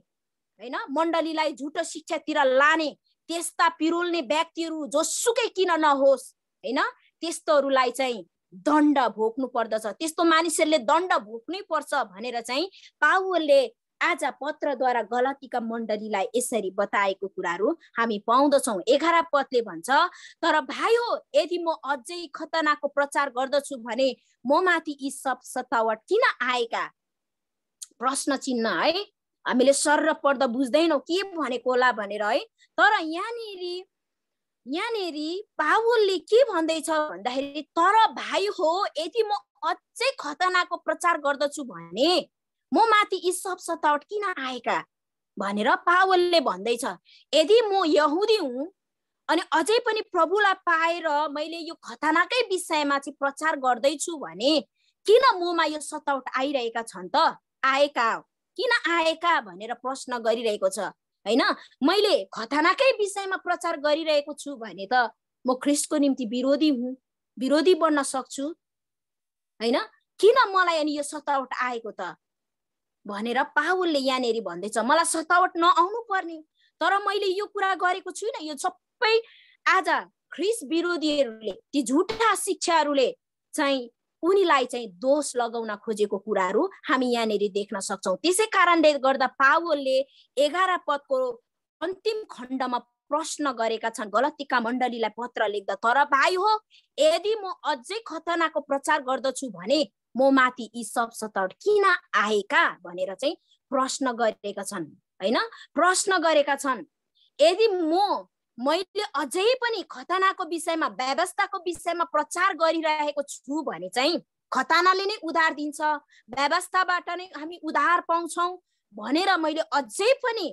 हैन, मण्डलीलाई झुटो शिक्षातिर लाने, त्यस्ता पिरोल्ने व्यक्तिहरू जोसुकै किन नहोस्, हैन, त्यस्तोहरूलाई चाहिँ दण्ड भोग्नु पर्दछ, त्यस्तो मानिसहरूले दण्ड भोग्नै पर्छ भनेर चाहिँ पावलले आज पत्रद्वारा गलतीका मण्डलीलाई यसरी बताएको कुराहरू हामी पाउँदछौँ। 11 पदले भन्छ, तर भाइ हो, यदि म अझै खतनाको प्रचार गर्दछु भने म माथि यी सब सतावट किन आएका? प्रश्न चिन्ह है। हामीले सर्र पर्दा बुझ्दैनौँ के भनेको होला भनेर है। तर यहाँनिर पावलले के भन्दैछ भन्दाखेरि, तर भाइ हो, यदि म अझै खतनाको प्रचार गर्दछु भने म माथि यी सब सतावट किन आएका भनेर पावलले भन्दैछ। यदि म यहुदी हुँ अनि अझै पनि प्रभुलाई पाएर मैले यो खतनाकै विषयमा चाहिँ प्रचार गर्दैछु भने किन ममा यो सतावट आइरहेका छन् त? किन आएका भनेर प्रश्न गरिरहेको छ, हैन। मैले खतनाकै विषयमा प्रचार गरिरहेको छु भने त म ख्रीष्टको निम्ति विरोधी हुँ, विरोधी बन्न सक्छु, हैन। किन मलाई अनि यो सतावट आएको त भनेर पावलले यहाँनिर भन्दैछ। मलाई सतावट नआउनु पर्ने, तर मैले यो कुरा गरेको छुइनँ। यो सबै आज ख्रीष्ट विरोधीहरूले, ती झुटा शिक्षाहरूले चाहिँ उनीलाई चाहिँ दोष लगाउन खोजेको कुराहरू हामी यहाँनिर देख्न सक्छौँ। त्यसै कारणले गर्दा पावलले 11 पदको अन्तिम खण्डमा प्रश्न गरेका छन् गलतीका मण्डलीलाई पत्र लेख्दा, तर भाइ हो, यदि म अझै खतनाको प्रचार गर्दछु भने म माथि यी सब सतावट किन आएका भनेर चाहिँ प्रश्न गरेका छन्, हैन। प्रश्न गरेका छन्, यदि मैले अझै पनि खतनाको विषयमा, व्यवस्थाको विषयमा प्रचार गरिरहेको छु भने चाहिँ खतनाले नै उद्धार दिन्छ, व्यवस्थाबाट नै हामी उद्धार पाउँछौँ भनेर मैले अझै पनि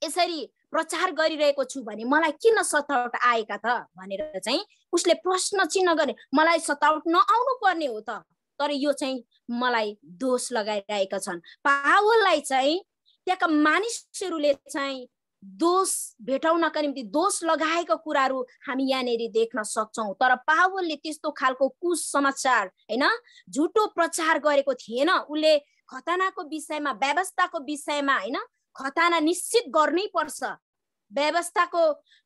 यसरी प्रचार गरिरहेको छु भने मलाई किन सतावट आएका त भनेर चाहिँ उसले प्रश्न चिन्ह गरे। मलाई सतावट नआउनु पर्ने हो त, तर यो चाहिँ मलाई दोष लगाइरहेका छन्। पावललाई चाहिँ त्यहाँका मानिसहरूले चाहिँ दोष भेटाउनका निम्ति दोष लगाएको कुराहरू हामी यहाँनेरि देख्न सक्छौँ। तर पावलले त्यस्तो खालको कुसमाचार हैन झुटो प्रचार गरेको थिएन। उसले खतनाको विषयमा व्यवस्थाको विषयमा हैन खतना निश्चित गर्नै पर्छ, व्यवस्थाको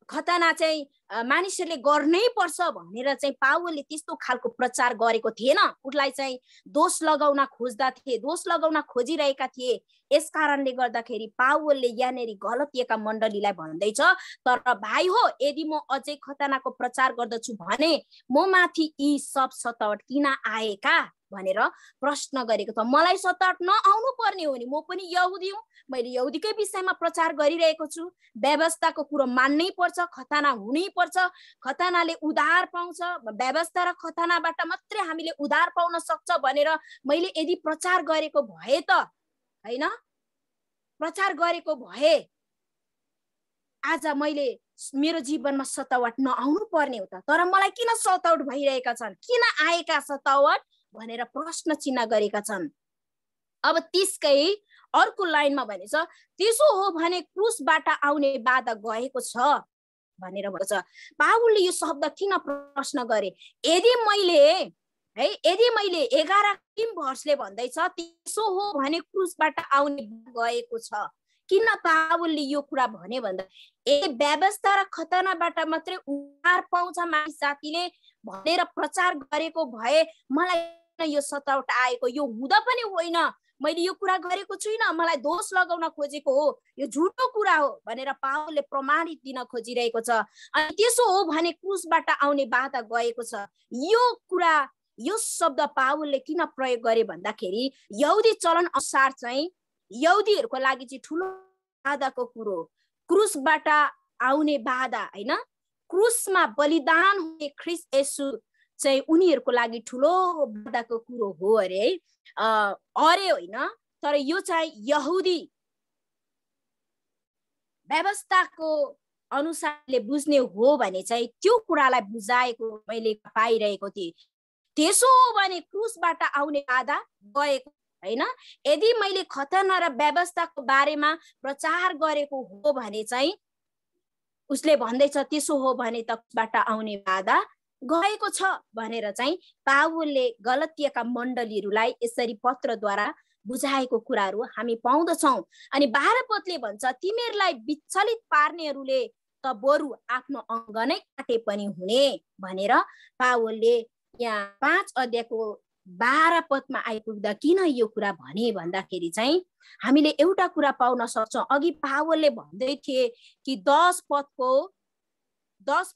खतना चाहिँ मानिसहरूले गर्नै पर्छ भनेर चाहिँ पावलले त्यस्तो खालको प्रचार गरेको थिएन। उसलाई चाहिँ दोष लगाउन खोज्दा थिए, दोष लगाउन खोजिरहेका थिए। यस कारणले गर्दाखेरि पावलले यहाँनेरि गलतिएका मण्डलीलाई भन्दैछ, तर भाइ हो यदि म अझै खतनाको प्रचार गर्दछु भने म माथि यी सब सतावट किन आएका भनेर प्रश्न गरेको छ। मलाई सतावट नआउनु पर्ने हो नि, म पनि यहुदी हुँ, मैले यहुदीकै विषयमा प्रचार गरिरहेको छु। व्यवस्थाको कुरो मान्नै पर्छ, खतना हुनै पर्छ, खतनाले उद्धार पाउँछ, व्यवस्था र खतनाबाट मात्रै हामीले उद्धार पाउन सक्छ भनेर मैले यदि प्रचार गरेको भए त हैन, प्रचार गरेको भए आज मैले मेरो जीवनमा सतावट नआउनु पर्ने हो त। तर मलाई किन सतावट भइरहेका छन्, किन आएका सतावट भनेर प्रश्न चिन्ह गरेका छन्। अब त्यसकै अर्को लाइनमा भनेछ, त्यसो हो भने क्रुसबाट आउने बाधा गएको छ भनेर भन्छ। पावलले यो शब्द किन प्रश्न गरे? यदि मैले 11 भर्सले भन्दैछ त्यसो हो भने क्रुसबाट आउने गएको छ, किन पावलले यो कुरा भने भन्दा व्यवस्था र खतनाबाट मात्रै उद्धार पाउँछ मानिस जातिले भनेर प्रचार गरेको भए मलाई यो सतावट आएको यो हुँदा पनि होइन, मैले यो कुरा गरेको छुइनँ, मलाई दोष लगाउन खोजेको हो, यो झुटो कुरा हो भनेर पावलले प्रमाणित दिन खोजिरहेको छ। अनि त्यसो हो भने क्रुसबाट आउने बाधा गएको छ। यो कुरा, यो शब्द पावलले किन प्रयोग गरे भन्दाखेरि यहुदी चलन अनुसार चाहिँ यहुदीहरूको लागि चाहिँ ठुलो बाधाको कुरो क्रुसबाट आउने बाधा हैन, क्रुसमा बलिदान हुने ख्रीष्ट येशू चाहिँ उनीहरूको लागि ठुलो बाधाको कुरो हो अरे है, अरे होइन। तर यो चाहिँ यहुदी व्यवस्थाको अनुसारले बुझ्ने हो भने चाहिँ त्यो कुरालाई बुझाएको मैले पाइरहेको थिएँ। त्यसो हो भने क्रुसबाट आउने बाधा गएको हैन। यदि मैले खतना र व्यवस्थाको बारेमा प्रचार गरेको हो भने चाहिँ उसले भन्दैछ त्यसो हो भने तबाट आउने बाधा गएको छ भनेर चाहिँ पावलले गलतियाका मण्डलीहरूलाई यसरी पत्रद्वारा बुझाएको कुराहरू हामी पाउँदछौँ। अनि 12 पदले भन्छ, तिमीहरूलाई विचलित पार्नेहरूले त बरु आफ्नो अङ्ग नै काटे पनि हुने भनेर पावलले यहाँ 5 अध्यायको 12 पदमा आइपुग्दा किन यो कुरा भने भन्दाखेरि चाहिँ हामीले एउटा कुरा पाउन सक्छौँ। अघि पावलले भन्दै थिए कि 10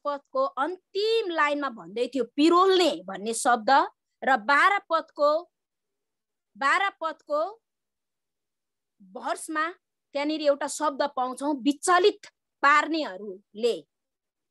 पदको अन्तिम लाइनमा भन्दै थियो पिरोल्ने भन्ने शब्द र 12 पदको भर्समा त्यहाँनिर एउटा शब्द पाउँछौँ विचलित पार्नेहरूले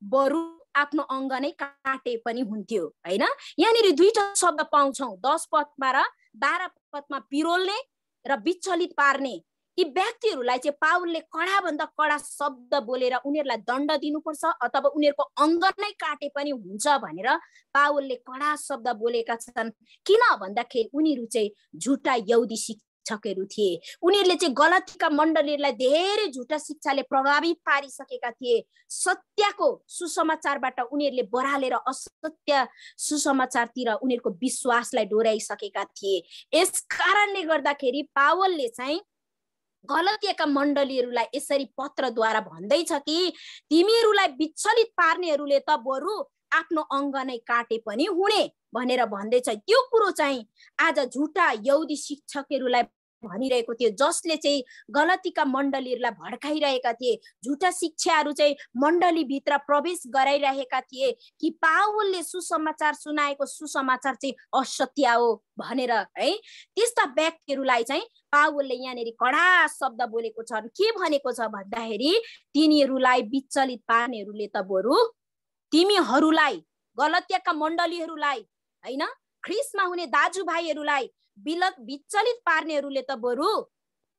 बरु आफ्नो अङ्ग नै काटे पनि हुन्थ्यो हैन। यहाँनिर दुईटा शब्द पाउँछौँ 10 पदमा र 12 पदमा पिरोल्ने र विचलित पार्ने। यी व्यक्तिहरूलाई चाहिँ पावलले कडा भन्दा कडा शब्द बोलेर उनीहरूलाई दण्ड दिनुपर्छ अथवा उनीहरूको अङ्ग नै काटे पनि हुन्छ भनेर पावलले कडा शब्द बोलेका छन्। किन भन्दाखेरि उनीहरू चाहिँ झुटा यहुदी शिक्षकहरू थिए। उनीहरूले चाहिँ गलतीका मण्डलीहरूलाई धेरै झुटा शिक्षाले प्रभावित पारिसकेका थिए। सत्यको सुसमाचारबाट उनीहरूले बरालेर असत्य सुसमाचारतिर उनीहरूको विश्वासलाई डोर्याइसकेका थिए। यस कारणले गर्दाखेरि पावलले चाहिँ गलतियाका मण्डलीहरूलाई यसरी पत्रद्वारा भन्दैछ कि तिमीहरूलाई विचलित पार्नेहरूले त बरु आफ्नो अङ्ग नै काटे पनि हुने भनेर भन्दैछ। त्यो कुरो चाहिँ आज झुटा यहुदी शिक्षकहरूलाई भनिरहेको थियो, जसले चाहिँ गलतीका मण्डलीहरूलाई भड्काइरहेका थिए। झुटा शिक्षाहरू चाहिँ मण्डलीभित्र प्रवेश गराइरहेका थिए कि पावलले सुसमाचार सुनाएको सुसमाचार चाहिँ असत्य हो भनेर है। त्यस्ता व्यक्तिहरूलाई चाहिँ पावलले यहाँनिर कडा शब्द बोलेको छ। के भनेको छ भन्दाखेरि तिनीहरूलाई विचलित पार्नेहरूले त बरु तिमीहरूलाई गलतियाका मण्डलीहरूलाई हैन, ख्रीष्टमा हुने दाजुभाइहरूलाई विचलित पार्नेहरूले त बरु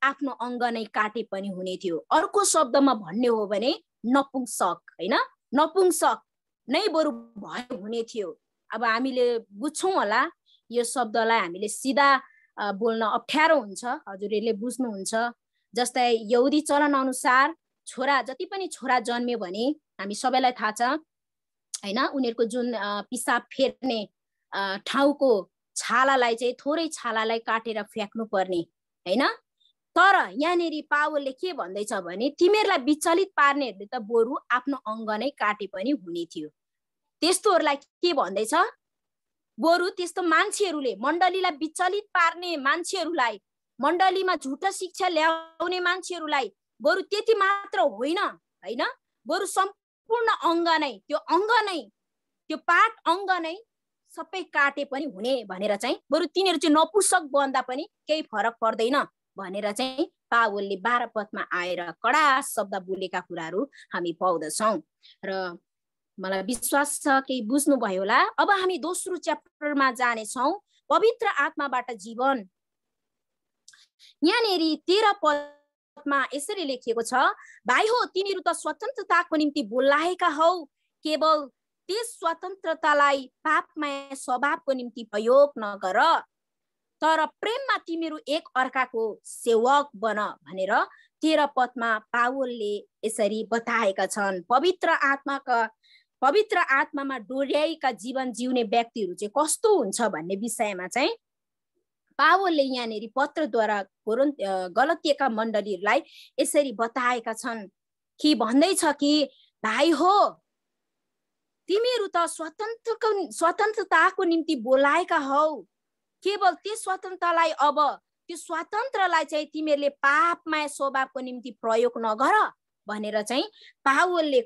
आफ्नो अङ्ग नै काटे पनि हुने थियो। अर्को शब्दमा भन्ने हो भने नपुंसक हैन, नपुंसक नै बरु भयो हुने थियो। अब हामीले बुझ्छौँ होला यो शब्दलाई हामीले सिधा बोल्न अप्ठ्यारो हुन्छ, हजुरहरूले बुझ्नुहुन्छ। जस्तै यहुदी चलन अनुसार छोरा जति पनि छोरा जन्मियो भने हामी सबैलाई थाहा छ हैन, उनीहरुको जुन पिसाब फेर्ने ठाउँको छालालाई चाहिँ थोरै छालालाई काटेर फ्याक्नु पर्ने हैन। तर यहाँनेरि पावलले के भन्दैछ भने तिमीहरूलाई विचलित पार्नेहरूले त बरु आफ्नो अङ्ग नै काटे पनि हुने थियो। त्यस्तोहरूलाई के भन्दैछ, बरु त्यस्तो मान्छेहरूले मण्डलीलाई विचलित पार्ने मान्छेहरूलाई, मण्डलीमा झुटो शिक्षा ल्याउने मान्छेहरूलाई बरु त्यति मात्र होइन हैन, बरु सम्पूर्ण अङ्ग नै, त्यो अङ्ग नै, त्यो पार्ट अङ्ग नै सबै काटे पनि हुने भनेर चाहिँ, बरु तिनीहरू चाहिँ नपुंसक बन्दा पनि केही फरक पर्दैन भनेर चाहिँ पावलले 12 पदमा आएर कडा शब्द बोलेका कुराहरू हामी पाउँदछौँ। र मलाई विश्वास छ केही बुझ्नुभयो होला। अब हामी दोस्रो च्याप्टरमा जानेछौँ, पवित्र आत्माबाट जीवन। यहाँनेरि 13 पदमा यसरी लेखिएको छ, भाइ हो तिमीहरू त स्वतन्त्रताको निम्ति बोलाएका हौ, केवल त्यस स्वतन्त्रतालाई पापमय स्वभावको निम्ति प्रयोग नगर, तर प्रेममा तिमीहरू एक अर्काको सेवक बन भनेर 13 पदमा पावलले यसरी बताएका छन्। पवित्र आत्मामा डोर्याएका जीवन जिउने व्यक्तिहरू चाहिँ कस्तो हुन्छ भन्ने विषयमा चाहिँ पावलले यहाँनेरि पत्रद्वारा गलतिएका मण्डलीहरूलाई यसरी बताएका छन् कि भन्दैछ कि भाइ हो तिमीहरू त स्वतन्त्रताको निम्ति बोलाएका हौ, केवल त्यो स्वतन्त्रतालाई, अब त्यो स्वतन्त्रलाई चाहिँ तिमीहरूले पापमय स्वभावको निम्ति प्रयोग नगर भनेर चाहिँ पावलले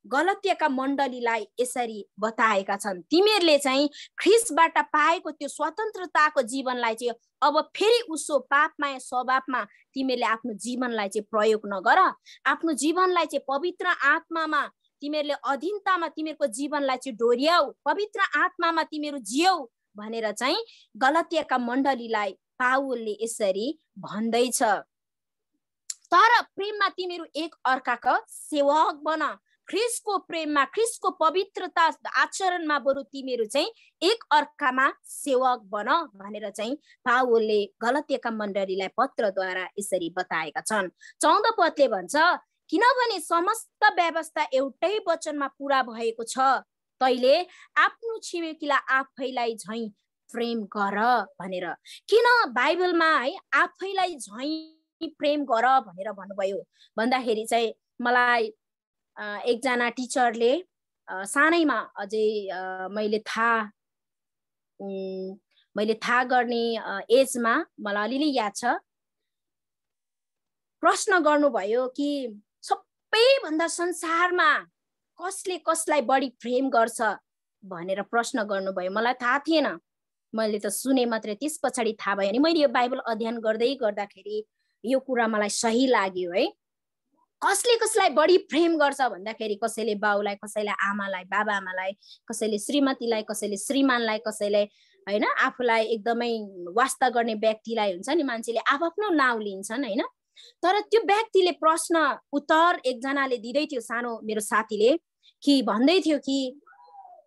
गलतिएका मण्डलीलाई यसरी बताएका छन्। तिमीहरूले चाहिँ ख्रीष्टबाट पाएको त्यो स्वतन्त्रताको जीवनलाई चाहिँ अब फेरि उसो पापमय स्वभावमा तिमीहरूले आफ्नो जीवनलाई चाहिँ प्रयोग नगर, आफ्नो जीवनलाई चाहिँ पवित्र आत्मामा तिमीहरूले अधीनतामा तिमीहरूको जीवनलाई चाहिँ डोर्याऊ, पवित्र आत्मामा तिमीहरू जियौ भनेर चाहिँ गलतिएका मण्डलीलाई पावलले यसरी भन्दैछ। तर प्रेममा तिमीहरू एक अर्काका सेवक बन, ख्रीष्टको प्रेममा, ख्रीष्टको पवित्रता आचरणमा बरु तिमीहरू चाहिँ एक अर्कामा सेवक बन भनेर चाहिँ पावलले गलतिएका मण्डलीलाई पत्रद्वारा यसरी बताएका छन्। 14 पदले भन्छ, किनभने समस्त व्यवस्था एउटै वचनमा पूरा भएको छ, तैले आफ्नो छिमेकीलाई आफैलाई झैं प्रेम गर भनेर। किन बाइबलमा है आफैलाई झैं प्रेम गर भनेर भन्नुभयो भन्दाखेरि चाहिँ मलाई एकजना टिचरले सानैमा अझै मैले थाहा गर्ने एजमा मलाई अलिअलि याद छ, प्रश्न गर्नुभयो कि सबैभन्दा संसारमा कसले कसलाई बढी प्रेम गर्छ भनेर प्रश्न गर्नुभयो। मलाई थाहा थिएन, मैले त सुने मात्रै, त्यस पछाडि थाहा भयो। अनि मैले यो बाइबल अध्ययन गर्दै गर्दाखेरि यो कुरा मलाई सही लाग्यो है। कसले कसलाई बढी प्रेम गर्छ भन्दाखेरि कसैले बाउलाई, कसैले आमालाई, बाबा आमालाई, कसैले श्रीमतीलाई, कसैले श्रीमानलाई, कसैले हैन आफूलाई एकदमै वास्ता गर्ने व्यक्तिलाई हुन्छ नि, मान्छेले आफ्नो नाउँ लिन्छन् हैन। तर त्यो व्यक्तिले प्रश्न उत्तर एकजनाले दिँदै थियो, सानो मेरो साथीले, कि भन्दै थियो कि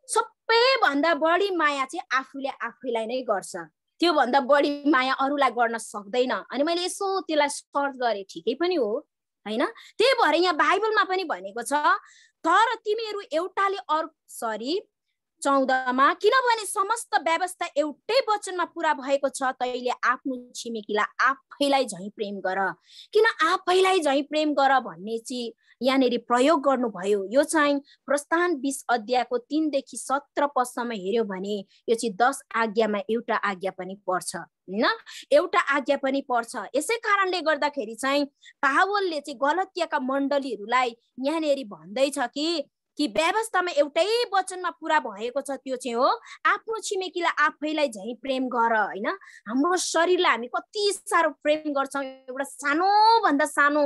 सबैभन्दा बढी माया चाहिँ आफूले आफैलाई नै गर्छ, त्यो भन्दा बढी माया अरूलाई गर्न सक्दैन। अनि मैले यसो त्यसलाई सर्च गरेँ, ठिकै पनि हो हैन। त्यही भएर यहाँ बाइबलमा पनि भनेको छ, तर तिमीहरू एउटाले 14 मा, किनभने समस्त व्यवस्था एउटै वचनमा पूरा भएको छ, तैले आफ्नो छिमेकीलाई आफैलाई झैं प्रेम गर। किन आफैलाई झैं प्रेम गर भन्ने चाहिँ यहाँनेरि प्रयोग गर्नुभयो। यो चाहिँ प्रस्थान 20 अध्यायको 3 देखि 17 पदसम्म हेर्यो भने यो चाहिँ 10 आज्ञामा एउटा आज्ञा पनि पर्छ हैन, एउटा आज्ञा पनि पर्छ। यसै कारणले गर्दाखेरि चाहिँ पावलले चाहिँ गलतिएका मण्डलीहरूलाई यहाँनेरि भन्दैछ कि व्यवस्थामा एउटै वचनमा पूरा भएको छ, त्यो चाहिँ हो आफ्नो छिमेकीलाई आफैलाई झैं प्रेम गर हैन। हाम्रो शरीरलाई हामी कति साह्रो प्रेम गर्छौँ, एउटा सानोभन्दा सानो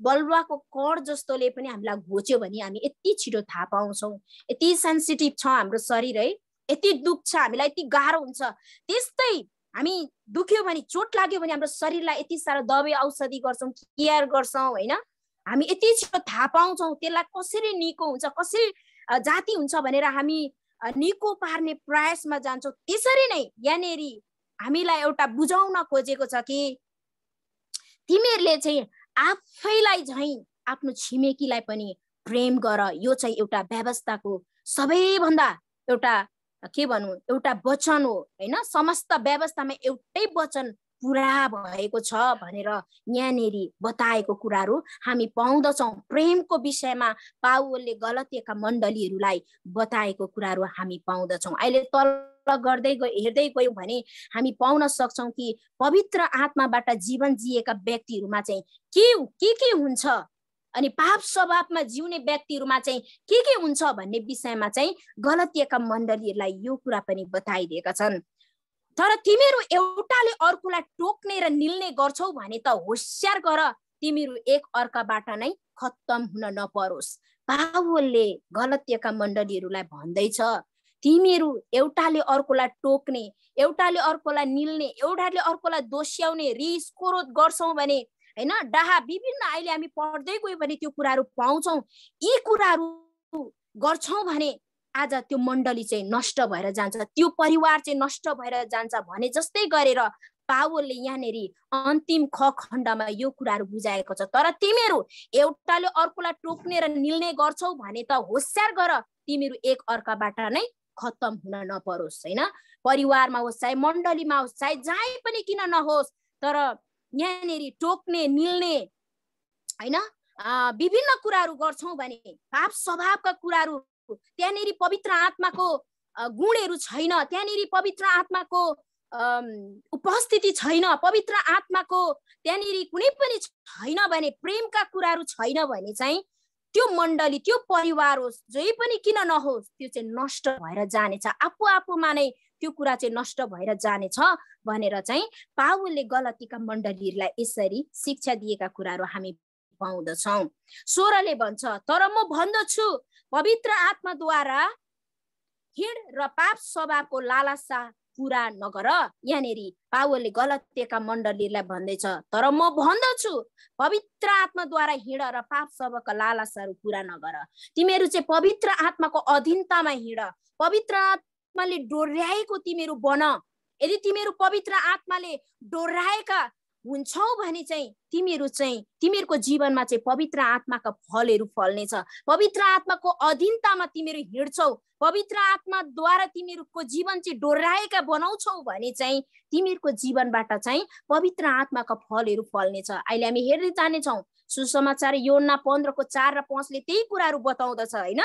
बलुवाको कड जस्तोले पनि हामीलाई घोच्यो भने हामी यति छिटो थाहा पाउँछौँ, यति सेन्सिटिभ छ हाम्रो शरीर है, यति दुख्छ, हामीलाई यति गाह्रो हुन्छ। त्यस्तै हामी दुख्यो भने, चोट लाग्यो भने हाम्रो शरीरलाई यति साह्रो दबाई औषधि गर्छौँ, केयर गर्छौँ हैन। हामी यति छिटो थाहा पाउँछौँ त्यसलाई कसरी निको हुन्छ, कसरी जाति हुन्छ भनेर हामी निको पार्ने प्रयासमा जान्छौँ। त्यसरी नै यहाँनेरि हामीलाई एउटा बुझाउन खोजेको छ कि तिमीहरूले चाहिँ आफैलाई झैं आफ्नो छिमेकीलाई पनि प्रेम गर। यो चाहिँ एउटा व्यवस्थाको सबैभन्दा एउटा के भनौँ एउटा वचन हो हैन। समस्त व्यवस्थामा एउटै वचन पुरा भएको छ भनेर यहाँनेरि बताएको कुराहरू हामी पाउँदछौँ। प्रेमको विषयमा पावलले गलतियाका मण्डलीहरूलाई बताएको कुराहरू हामी पाउँदछौँ। अहिले तल हेर्दै गयौँ भने हामी पाउन सक्छौँ कि पवित्र आत्माबाट जीवन जिएका व्यक्तिहरूमा चाहिँ के हुन्छ अनि पाप स्वभावमा जिउने व्यक्तिहरूमा चाहिँ के हुन्छ भन्ने विषयमा चाहिँ गलतियाका मण्डलीहरूलाई यो कुरा पनि बताइदिएका छन्। तर तिमीहरू एउटाले अर्कोलाई टोक्ने र निल्ने गर्छौ भने त होशियार गर, तिमीहरू एक अर्काबाट नै खत्तम हुन नपरोस्। पावलले गलतियाका मण्डलीहरूलाई भन्दैछ तिमीहरू एउटाले अर्कोलाई टोक्ने, एउटाले अर्कोलाई निल्ने, एउटाले अर्कोलाई दोस्याउने, रिस क्रोध गर्छौ भने हैन डाहा विभिन्न अहिले हामी पढ्दै गयौँ भने त्यो कुराहरू पाउँछौँ। यी कुराहरू गर्छौ भने आज त्यो मण्डली चाहिँ नष्ट भएर जान्छ, त्यो परिवार चाहिँ नष्ट भएर जान्छ भने जस्तै गरेर पावलले यहाँनेरि अन्तिम ख खण्डमा यो कुराहरू बुझाएको छ। तर तिमीहरू एउटाले अर्कोलाई टोक्ने र निल्ने गर्छौ भने त होशियार गर, तिमीहरू एक अर्काबाट नै खत्तम हुन नपरोस् हैन। परिवारमा होस् चाहे मण्डलीमा होस् चाहे जहाँ पनि किन नहोस्, तर यहाँनेरि टोक्ने निल्ने हैन विभिन्न कुराहरू गर्छौँ भने पाप स्वभावका कुराहरू त्यहाँनेरि पवित्र आत्माको गुणहरू छैन, त्यहाँनेरि पवित्र आत्माको उपस्थिति छैन, पवित्र आत्माको त्यहाँनेरि कुनै पनि छैन भने, प्रेमका कुराहरू छैन भने चाहिँ त्यो मण्डली त्यो परिवार होस् जै पनि किन नहोस् त्यो चाहिँ नष्ट भएर जानेछ, आफूमा नै त्यो कुरा चाहिँ नष्ट भएर जानेछ भनेर चाहिँ पावलले गलतीका मण्डलीहरूलाई यसरी शिक्षा दिएका कुराहरू हामी पाउँदछौँ। 16ले भन्छ तर म भन्दछु पवित्र आत्माद्वारा हिँड र पाप स्वभावको लालसा पूरा नगर। यहाँनेरि पावलले गलतियाका मण्डलीलाई भन्दैछ तर म भन्दछु पवित्र आत्माद्वारा हिँड र पाप स्वभावका लालसाहरू पूरा नगर। तिमीहरू चाहिँ पवित्र आत्माको अधीनतामा हिँड, पवित्र आत्माले डोर्याएको तिमीहरू बन। यदि तिमीहरू पवित्र आत्माले डोर्याएका हुन्छौ भने चाहिँ तिमीहरूको जीवनमा चाहिँ पवित्र आत्माका फलहरू फल्नेछ। पवित्र आत्माको अधीनतामा तिमीहरू हिँड्छौ, पवित्र आत्माद्वारा तिमीहरूको जीवन चाहिँ डोर्याएका बनाउँछौ भने चाहिँ तिमीहरूको जीवनबाट चाहिँ पवित्र आत्माका फलहरू फल्नेछ। अहिले हामी हेर्दै जानेछौँ सुसमाचार योहन्ना 15:4 र 5ले त्यही कुराहरू बताउँदछ हैन।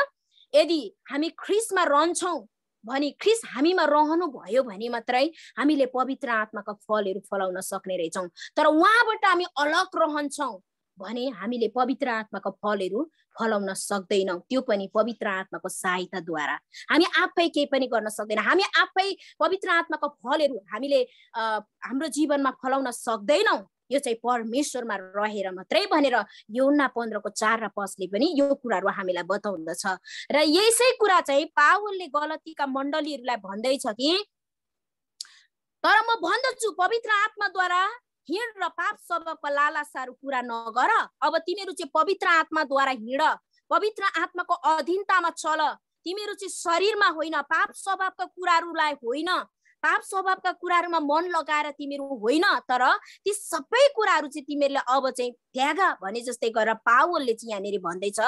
यदि हामी ख्रीष्टमा रहन्छौँ भने, ख्रीष्ट हामीमा रहनु भयो भने मात्रै हामीले पवित्र आत्माका फलहरू फलाउन सक्ने रहेछौँ। तर उहाँबाट हामी अलग रहन्छौँ भने हामीले पवित्र आत्माका फलहरू फलाउन सक्दैनौँ, त्यो पनि पवित्र आत्माको सहायताद्वारा। हामी आफै केही पनि गर्न सक्दैनौँ, हामी आफै पवित्र आत्माको फलहरू हामीले हाम्रो जीवनमा फलाउन सक्दैनौँ। यो चाहिँ परमेश्वरमा रहेर मात्रै भनेर योहन्ना 15:4 र 5ले पनि यो कुराहरू हामीलाई बताउँदछ। र यसै कुरा चाहिँ पावलले गलतीका मण्डलीहरूलाई भन्दैछ कि तर म भन्दछु पवित्र आत्माद्वारा हिँड र पाप स्वभावका लालसाहरू पूरा नगर। अब तिमीहरू चाहिँ पवित्र आत्माद्वारा हिँड, पवित्र आत्माको अधीनतामा चल। तिमीहरू चाहिँ शरीरमा होइन, पाप स्वभावका कुराहरूलाई होइन, पाप स्वभावका कुराहरूमा मन लगाएर तिमीहरू होइन, तर ती सबै कुराहरू चाहिँ तिमीहरूले अब चाहिँ त्याग भने जस्तै गरेर पावलले चाहिँ यहाँनिर भन्दैछ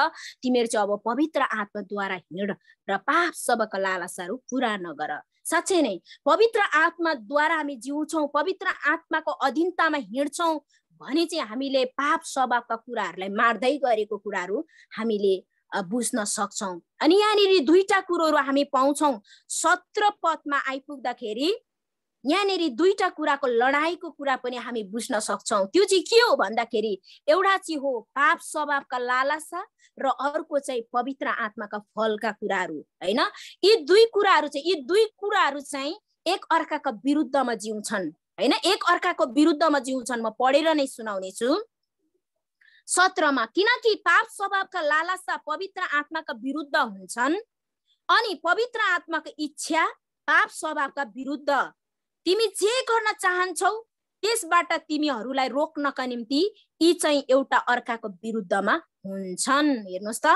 तिमीहरू चाहिँ अब पवित्र आत्माद्वारा हिँड र पाप स्वभावका लालसाहरू पूरा नगर। साँच्चै नै पवित्र आत्माद्वारा हामी जिउँछौँ, पवित्र आत्माको अधीनतामा हिँड्छौँ भने चाहिँ हामीले पाप स्वभावका कुराहरूलाई मार्दै गरेको कुराहरू हामीले बुझ्न सक्छौँ। अनि यहाँनिर दुईटा कुरोहरू हामी पाउँछौँ। 17 पदमा आइपुग्दाखेरि यहाँनिर दुईटा कुराको लडाईको कुरा पनि हामी बुझ्न सक्छौँ। त्यो चाहिँ के हो भन्दाखेरि एउटा चाहिँ हो पाप स्वभावका लालसा र अर्को चाहिँ पवित्र आत्माका फलका कुराहरू हैन। यी दुई कुराहरू चाहिँ एक अर्काका विरुद्धमा जिउँछन् हैन, एक अर्काको विरुद्धमा जिउँछन्। म पढेर नै सुनाउने छु 17मा, किनकि पाप स्वभावका लालसा पवित्र आत्माका विरुद्ध हुन्छन् अनि पवित्र आत्माको इच्छा पाप स्वभावका विरुद्ध। तिमी जे गर्न चाहन्छौ त्यसबाट तिमीहरूलाई रोक्नका निम्ति यी चाहिँ एउटा अर्काको विरुद्धमा हुन्छन्। हेर्नुहोस् त,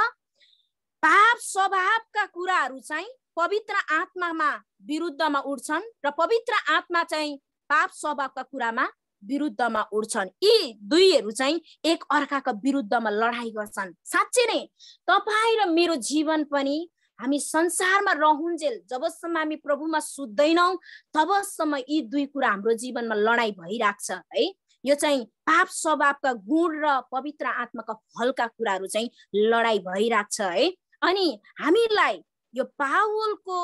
पाप स्वभावका कुराहरू चाहिँ पवित्र आत्मामा विरुद्धमा उठ्छन् र पवित्र आत्मा चाहिँ पाप स्वभावका कुरामा विरुद्धमा उड्छन्। यी दुईहरू चाहिँ एक अर्काका विरुद्धमा लडाई गर्छन्। साँच्चै नै तपाईँ र मेरो जीवन पनि हामी संसारमा रहुन्जेल जबसम्म हामी प्रभुमा सुत्दैनौँ तबसम्म यी दुई कुरा हाम्रो जीवनमा लडाई भइराख्छ है। यो चाहिँ पाप स्वभावका गुण र पवित्र आत्माका फलका कुराहरू चाहिँ लडाई भइराख्छ है। अनि हामीलाई यो पावलको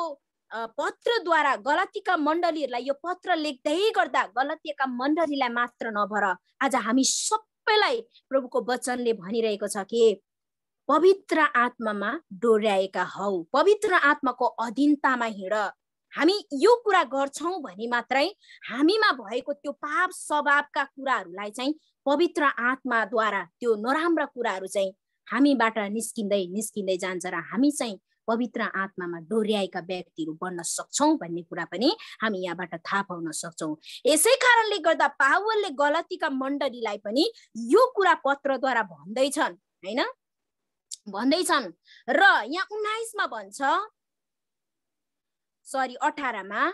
पत्रद्वारा गलतीका मण्डलीहरूलाई यो पत्र लेख्दै गर्दा गलतीका मण्डलीलाई मात्र नभर आज हामी सबैलाई प्रभुको वचनले भनिरहेको छ कि पवित्र आत्मामा डोर्याएका हौ, पवित्र आत्माको अधीनतामा हिँड। हामी यो कुरा गर्छौं भने मात्रै हामीमा भएको त्यो पाप स्वभावका कुराहरूलाई चाहिँ पवित्र आत्माद्वारा त्यो नराम्रा कुराहरू चाहिँ हामीबाट निस्किँदै निस्किँदै जान्छ र हामी चाहिँ पवित्र आत्मामा डोर्याएका व्यक्तिहरू बन्न सक्छौं भन्ने कुरा पनि हामी यहाँबाट थाहा पाउन सक्छौं। यसै कारणले गर्दा पावलले गलतीका मण्डलीलाई पनि यो कुरा पत्रद्वारा भन्दैछन् हैन, भन्दैछन्। र यहाँ 19 मा भन्छ, सरी 18 मा,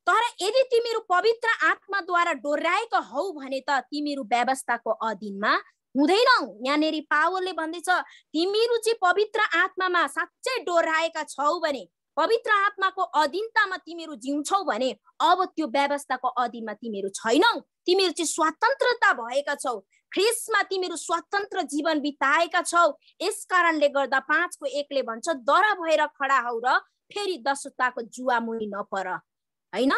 तर यदि तिमीहरू पवित्र आत्माद्वारा डोर्याएका हौ भने त तिमीहरू व्यवस्थाको अधीनमा हुँदैनौ। यहाँनेरि पावलले भन्दैछ तिमीहरू चाहिँ पवित्र आत्मामा साँच्चै डोर्याएका छौ भने, पवित्र आत्माको अधीनतामा तिमीहरू जिउँछौ भने अब त्यो व्यवस्थाको अधीनमा तिमीहरू छैनौ। तिमीहरू चाहिँ स्वतन्त्रता भएका छौ, ख्रीष्टमा तिमीहरू स्वतन्त्र जीवन बिताएका छौ। यस कारणले गर्दा 5 को 1 ले भन्छ डरा भएर खडा हौ र फेरि दशुताको जुवा मुनि नपर हैन।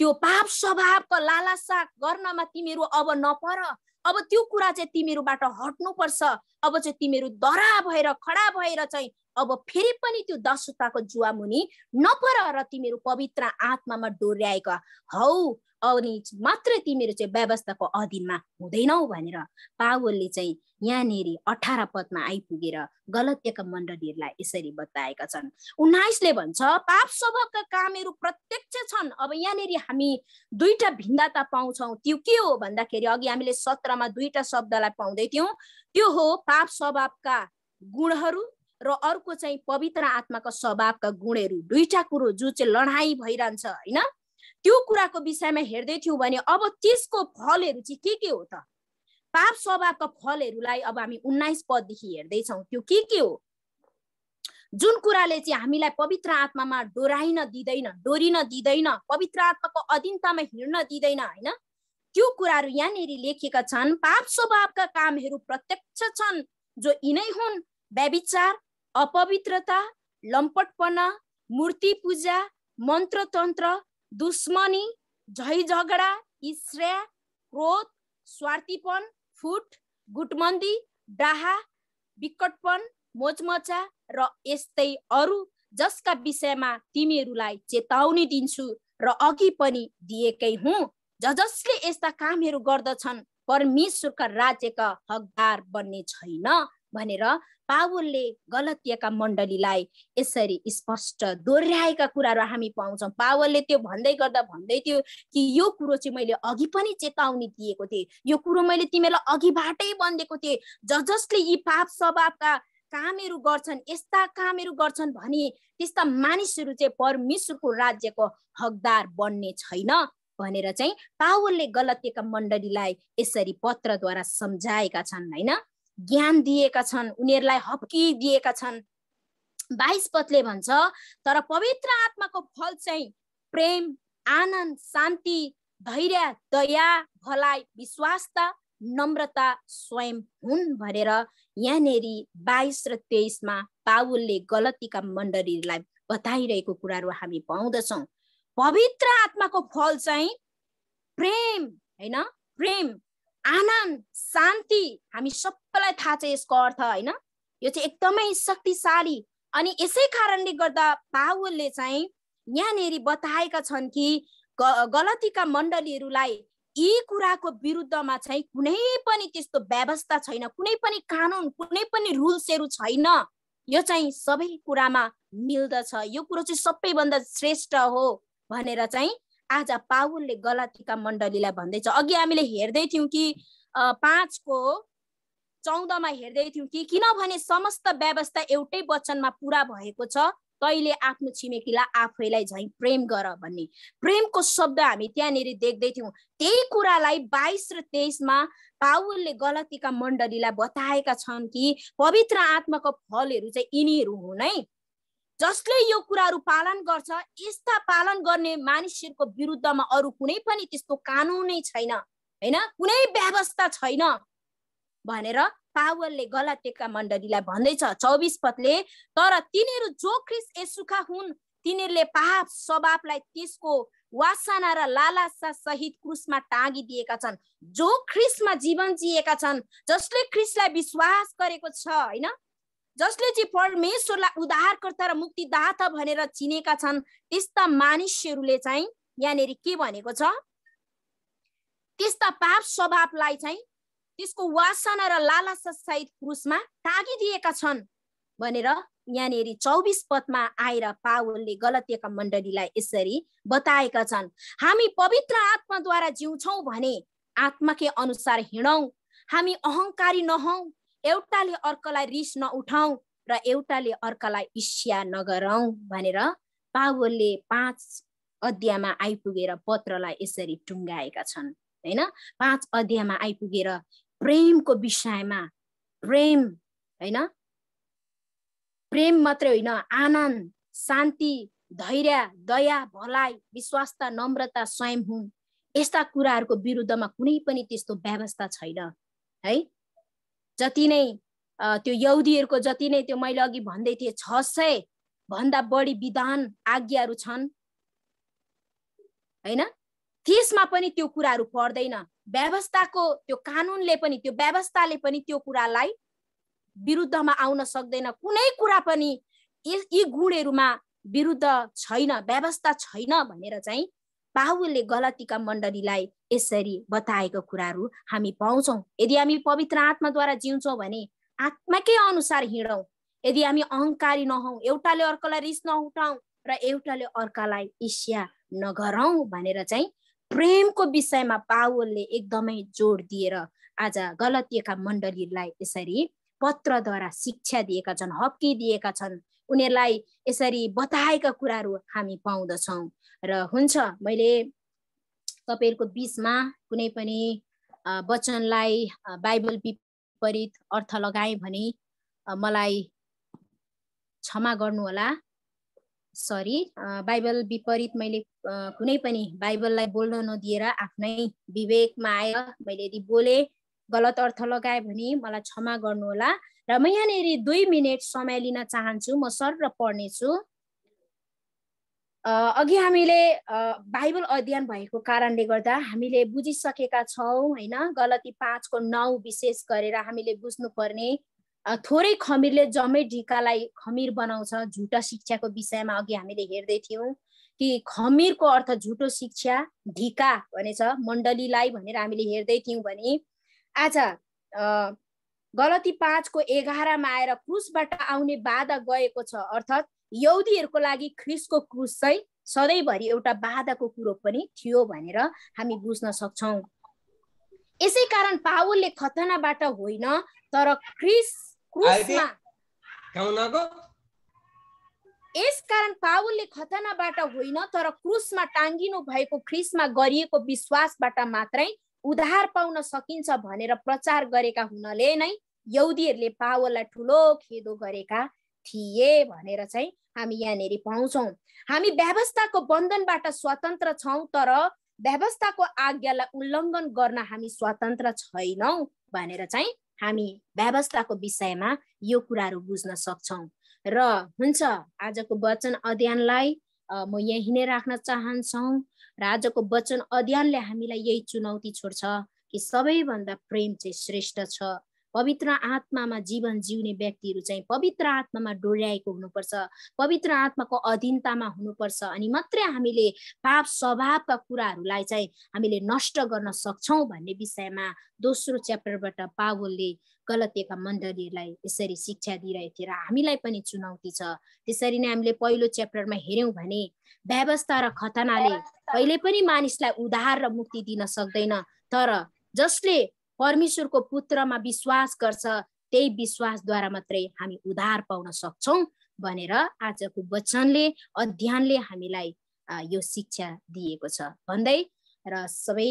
त्यो पाप स्वभावको लालसा गर्नमा तिमीहरू अब नपर। अब त्यो कुरा चाहिँ तिमीहरूबाट हट्नुपर्छ। अब चाहिँ तिमीहरू डरा भएर खडा भएर चाहिँ अब फेरि पनि त्यो दशुताको जुवा मुनि नपर र तिमीहरू पवित्र आत्मामा डोर्याएका हौ अनि मात्रै तिमीहरू चाहिँ व्यवस्थाको अधीनमा हुँदैनौ भनेर पावलले चाहिँ यहाँनेरि 18 पदमा आइपुगेर गलतीका मण्डलीहरूलाई यसरी बताएका छन्। 19 ले भन्छ पाप स्वभावका कामहरू प्रत्यक्ष छन्। अब यहाँनेरि हामी दुईटा भिन्नता पाउँछौं। त्यो के हो भन्दाखेरि अघि हामीले 17 मा दुईटा शब्दलाई पाउँदै थियौं। त्यो हो पाप स्वभावका गुणहरू र अर्को चाहिँ पवित्र आत्माको स्वभावका गुणहरू। दुईटा कुरो जो चाहिँ लडाई भइरहन्छ हैन। त्यो कुराको विषयमा हेर्दै थियौं भने अब त्यसको फलहरू चाहिँ के हो त? पाप स्वभावका फलहरूलाई अब हामी 19 पददेखि हेर्दैछौँ। त्यो के हो? जुन कुराले चाहिँ हामीलाई पवित्र आत्मामा डोराइन दिँदैन, डोरिन दिँदैन, पवित्र आत्माको अधीनतामा हिँड्न दिँदैन हैन। त्यो कुराहरू यहाँनेरि लेखेका छन्। पाप स्वभावका कामहरू प्रत्यक्ष छन् जो यिनै हुन्: व्यभिचार, अपवित्रता, लम्पटपना, मूर्ति पूजा, मन्त्रतन्त्र, दुश्मनी, झै झगडा, ईर्ष्या, क्रोध, स्वार्थीपन, फुट, गुटमन्दी, डाहा, विकटपन, मोचमचा र यस्तै अरू जसका विषयमा तिमीहरूलाई चेतावनी दिन्छु र अघि पनि दिएकै हुँ। जसले यस्ता कामहरू गर्दछन् परमेश्वरका राज्यका हकदार बन्ने छैन भनेर पावलले गलतीका मण्डलीलाई यसरी स्पष्ट दोहोर्याएका कुराहरू हामी पाउँछौँ। पावलले त्यो भन्दै गर्दा भन्दै थियो कि यो कुरो चाहिँ मैले अघि पनि चेतावनी दिएको थिएँ, यो कुरो मैले तिमीलाई अघिबाटै भनिदिएको थिएँ। जसले यी पाप स्वभावका कामहरू गर्छन्, यस्ता कामहरू गर्छन् भने त्यस्ता मानिसहरू चाहिँ परमेश्वरको राज्यको हकदार बन्ने छैन भनेर चाहिँ पावलले गलतीका मण्डलीलाई यसरी पत्रद्वारा सम्झाएका छन् हैन, ज्ञान दिएका छन्, उनीहरूलाई हप्की दिएका छन्। 22 पदले भन्छ तर पवित्र आत्माको फल चाहिँ प्रेम, आनन्द, शान्ति, धैर्य, दया, भलाइ, विश्वासता, नम्रता स्वयं हुन् भनेर यहाँनेरि 22 र 23 मा पावलले गलतीका मण्डलीलाई बताइरहेको कुराहरू हामी पाउँदछौँ। पवित्र आत्माको फल चाहिँ प्रेम हैन, प्रेम, आनन्द, शान्ति। हामी सबैलाई थाहा छ यसको अर्थ हैन। यो चाहिँ एकदमै शक्तिशाली। अनि यसै कारणले गर्दा पावलले चाहिँ यहाँनेरि बताएका छन् कि गलतीका मण्डलीहरूलाई यी कुराको विरुद्धमा चाहिँ कुनै पनि त्यस्तो व्यवस्था छैन, कुनै पनि कानुन, कुनै पनि रुल्सहरू छैन। यो चाहिँ सबै कुरामा मिल्दछ, यो कुरो चाहिँ सबैभन्दा श्रेष्ठ हो भनेर चाहिँ आज पावलले गलतीका मण्डलीलाई भन्दैछ। अघि हामीले हेर्दै थियौँ कि 5 को 14 मा हेर्दै थियौँ कि किनभने समस्त व्यवस्था एउटै वचनमा पूरा भएको छ तैले आफ्नो छिमेकीलाई आफैलाई झैं प्रेम गर भन्ने प्रेमको शब्द हामी त्यहाँनिर देख्दै थियौं। त्यही कुरालाई 22 र 23 मा पावलले गलतीका मण्डलीलाई बताएका छन् कि पवित्र आत्माको फलहरू चाहिँ यिनीहरू हुन् है, जसले यो कुराहरू पालन गर्छ। यस्ता पालन गर्ने मानिसहरूको विरुद्धमा अरू कुनै पनि त्यस्तो कानुनै छैन हैन, कुनै व्यवस्था छैन भनेर पावलले गलातियाका मण्डलीलाई भन्दैछ। 24 पदले तर तिनीहरू जो ख्रीष्ट येशूका हुन् तिनीहरूले पाप स्वभावलाई त्यसको वासना र लालसा सहित क्रुसमा टाँगिदिएका छन्। जो ख्रीष्टमा जीवन जिएका छन्, जसले ख्रीष्टलाई विश्वास गरेको छ हैन, जसले चाहिँ परमेश्वरलाई उद्धारकर्ता र मुक्तिदाता भनेर चिनेका छन्, त्यस्ता मानिसहरूले चाहिँ यहाँनिर के भनेको छ, त्यस्ता पाप स्वभावलाई चाहिँ त्यसको वासना र लालसा सहित क्रुसमा टाँगिदिएका छन् भनेर यहाँनिर 24 पदमा आएर पावलले गलातियाका मण्डलीलाई यसरी बताएका छन्। हामी पवित्र आत्माद्वारा जिउँछौँ भने आत्माकै अनुसार हिँडौँ, हामी अहंकारी नहौँ, एउटाले अर्कालाई रिस नउठाउँ र एउटाले अर्कालाई ईर्ष्या नगरौँ भनेर पावलले 5 अध्यायमा आइपुगेर पत्रलाई यसरी टुङ्गाएका छन् हैन। 5 अध्यायमा आइपुगेर प्रेमको विषयमा, प्रेम हैन, प्रेम मात्रै होइन, आनन्द, शान्ति, धैर्य, दया, भलाइ, विश्वासता, नम्रता, स्वयं हुन्, यस्ता कुराहरूको विरुद्धमा कुनै पनि त्यस्तो व्यवस्था छैन है। जति नै त्यो यहुदीहरूको जति नै त्यो मैले अघि भन्दै थिएँ 600 भन्दा बढी विधान आज्ञाहरू छन् हैन, त्यसमा पनि त्यो कुराहरू पर्दैन। व्यवस्थाको त्यो कानुनले पनि, त्यो व्यवस्थाले पनि त्यो कुरालाई विरुद्धमा आउन सक्दैन। कुनै कुरा पनि यी गुणहरूमा विरुद्ध छैन, व्यवस्था छैन भनेर चाहिँ पावलले गलातीका मण्डलीलाई यसरी बताएको कुराहरू हामी पाउँछौँ। यदि हामी पवित्र आत्माद्वारा जिउँछौँ भने आत्माकै अनुसार हिँडौँ, यदि हामी अहंकारी नहौँ, एउटाले अर्कालाई रिस नउठाउँ र एउटाले अर्कालाई ईर्ष्या नगरौँ भनेर चाहिँ प्रेमको विषयमा पावलले एकदमै जोड दिएर आज गलातियाका मण्डलीलाई यसरी पत्रद्वारा शिक्षा दिएका छन्, हप्की दिएका छन्, उनीहरूलाई यसरी बताएका कुराहरू हामी पाउँदछौँ। र हुन्छ, मैले तपाईहरुको बीचमा कुनै पनि वचनलाई बाइबल विपरीत अर्थ लगाएँ भने मलाई क्षमा गर्नु होला। सरी, बाइबल विपरीत मैले कुनै पनि बाइबललाई बोल्न नदिएर आफ्नै विवेकमा आएर मैले यदि बोले गलत अर्थ लगाए भने मलाई क्षमा गर्नु होला। र म यहाँनिर 2 मिनेट समय लिन चाहन्छु, म सर पढ्नेछु। अघि हामीले बाइबल अध्ययन भएको कारणले गर्दा हामीले बुझिसकेका छौँ हैन। गलती 5 को 9 विशेष गरेर हामीले बुझ्नु पर्ने, थोरै खमीरले जम्मै ढिकालाई खमीर बनाउँछ, झुटा शिक्षाको विषयमा अघि हामीले हेर्दै थियौँ कि खमीरको अर्थ झुटो शिक्षा, ढिका भनेछ मण्डलीलाई भनेर हामीले हेर्दै थियौँ भने आज गलती 5 को 11 मा आएर क्रुसबाट आउने बाधा गएको छ, अर्थात् यहुदीहरूको लागि ख्रीष्टको क्रुस चाहिँ सधैँभरि एउटा बाधाको कुरो पनि थियो भनेर हामी बुझ्न सक्छौँ। यसै कारण पावलले खतनाबाट होइन तर क्रुसमा, यसकारण पावलले खतनाबाट होइन तर क्रुसमा टाङ्गिनु भएको ख्रीष्टमा गरिएको विश्वासबाट मात्रै उद्धार पाउन सकिन्छ भनेर प्रचार गरेका हुनाले नै यहुदीहरूले पावललाई ठुलो खेदो गरेका थिए भनेर चाहिँ हामी यहाँनिर पाउँछौँ। हामी व्यवस्थाको बन्धनबाट स्वतन्त्र छौँ तर व्यवस्थाको आज्ञालाई उल्लङ्घन गर्न हामी स्वतन्त्र छैनौँ भनेर चाहिँ हामी व्यवस्थाको विषयमा यो कुराहरू बुझ्न सक्छौँ। र हुन्छ, आजको वचन अध्ययनलाई म यही नै राख्न चाहन्छौँ र आजको वचन अध्ययनले हामीलाई यही चुनौती छोड्छ कि सबैभन्दा प्रेम चाहिँ श्रेष्ठ छ। पवित्र आत्मामा जीवन जिउने व्यक्तिहरू चाहिँ पवित्र आत्मामा डोर्याएको हुनुपर्छ, पवित्र आत्माको अधीनतामा हुनुपर्छ, अनि मात्रै हामीले पाप स्वभावका कुराहरूलाई चाहिँ हामीले नष्ट गर्न सक्छौँ भन्ने विषयमा दोस्रो च्याप्टरबाट पावलले गलातियाका मण्डलीहरूलाई यसरी शिक्षा दिइरहेको थिए र हामीलाई पनि चुनौती छ। त्यसरी नै हामीले पहिलो च्याप्टरमा हेर्यौँ भने व्यवस्था र खतनाले कहिले पनि मानिसलाई उद्धार र मुक्ति दिन सक्दैन, तर जसले परमेश्वरको पुत्रमा विश्वास गर्छ त्यही विश्वासद्वारा मात्रै हामी उद्धार पाउन सक्छौँ भनेर आजको वचनले अध्ययनले हामीलाई यो शिक्षा दिएको छ भन्दै र सबै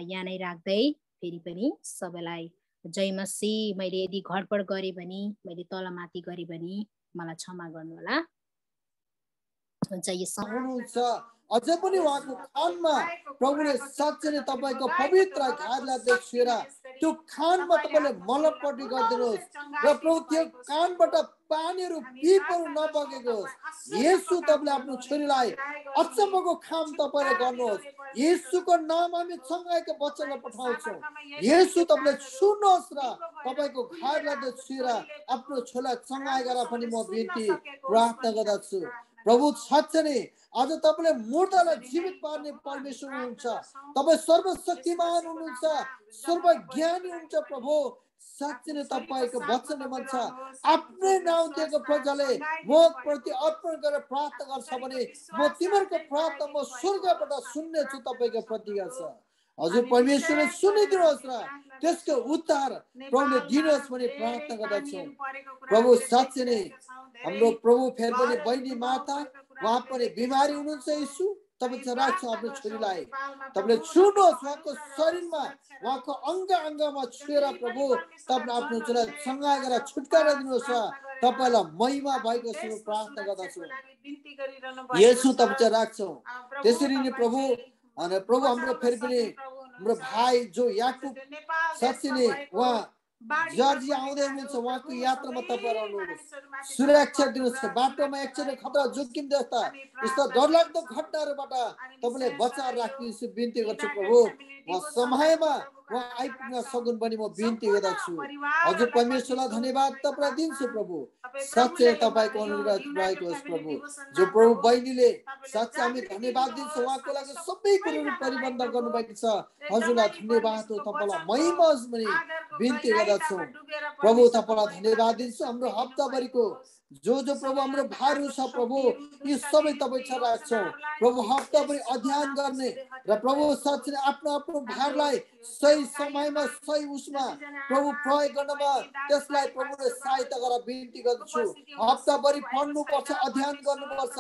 यहाँ नै राख्दै फेरि पनि सबैलाई जय मसीह। मैले यदि घडबड गरेँ भने, मैले तलमाथि गरेँ भने मलाई क्षमा गर्नु होला। हुन्छ, यो हुनुहुन्छ अझै पनि उहाँको कानमा प्रभुले साँच्चै नै तपाईँको पवित्र घातलाई देखिएर त्यो कानमा तपाईँले मलमपट्टि गरिदिनुहोस् र प्रभु त्यो कानबाट पानीहरू पिपहरू नबगेको होस्। येशू तपाईँले आफ्नो छोरीलाई अचम्मको काम तपाईँले गर्नुहोस्। येशूको नाम हामी सँगैको वचनलाई पठाउँछौँ। येशू तपाईँले सुन्नुहोस् र तपाईँको घातलाई देखिएर आफ्नो छोरीलाई सँगै गरेर पनि म बिन्ती प्रार्थना गर्दछु। प्रभु साँच्चै नै आज तपाईँले मुर्दालाई जीवित पार्ने परमेश्वर हुनुहुन्छ। तपाईँ सर्वशक्तिमान हुनुहुन्छ, सर्वज्ञानी हुनुहुन्छ। प्रभु साँच्चै नै तपाईँको वचनले भन्छ आफ्नै नाउँ दिएको प्रजाले म प्रति अर्पण गरेर प्रार्थना गर्छ भने म तिमीहरूको प्रार्थना म स्वर्गबाट सुन्नेछु तपाईँको प्रतिज्ञा छ। हजुर परमेश्वरले सुनिदिनुहोस् र त्यसको उत्तर प्रभुले दिनुहोस् भने प्रार्थना गर्दछौँ। प्रभु साँच्चै नै हाम्रो प्रभु फेरि पनि बहिनी माता उहाँ पनि बिमारी हुनुहुन्छ। यीशु तपाईँ चाहिँ राख्छ आफ्नो छोरीलाई, तपाईँले छुनुहोस् उहाँको शरीरमा, उहाँको अङ्गमा छुएर प्रभु तपाईँले आफ्नो छोरीलाई सँगै गरेर छुटकारा दिनुहोस् र तपाईँलाई महिमा भएको सुरु प्रार्थना गर्दछु। येशू तपाईँ चाहिँ राख्छौँ। त्यसरी नै प्रभु अनि प्रभु हाम्रो फेरि पनि हाम्रो भाइ जो याकुब साँच्चै नै उहाँ जर्जिया आउँदै हुनुहुन्छ, उहाँको यात्रामा तपाईँ रहनुहोस्, सुरक्षा दिनुहोस्। बाटोमा एकचोटि खतरा जोखिम जस्ता यस्ता डरलाग्दो घटनाहरूबाट तपाईँले बचाएर राख्नु बिन्ती गर्छु। प्रभु म समयमा उहाँ आइपुग्न सकुन् पनि म बिन्ती गर्दछु। हजुर परमेश्वरलाई धन्यवाद तपाईँलाई दिन्छु। प्रभु साँच्चै तपाईँको अनुग्रह रहेको होस्। प्रभु जो प्रभु बहिनीले साँच्चै हामी धन्यवाद दिन्छौँ, उहाँको लागि सबै कुरोहरू परिबन्ध गर्नुभएको छ। हजुरलाई धन्यवाद हो, तपाईँलाई महिमा होस् भने बिन्ती गर्दछौँ। प्रभु तपाईँलाई धन्यवाद दिन्छु। हाम्रो हप्ताभरिको जो प्रभु हाम्रो भाइहरू छ प्रभु यी सबै तपाईँ छ राख्छौँ। प्रभु हप्ताभरि अध्ययन गर्ने र प्रभु साँच्चै आफ्नो आफ्नो भाइलाई सही समयमा सही उसमा प्रभु प्रयोग गर्नमा त्यसलाई प्रभुले सहायता गरेर बिन्ती गर्दछु। हप्ताभरि पढ्नुपर्छ, अध्ययन गर्नुपर्छ।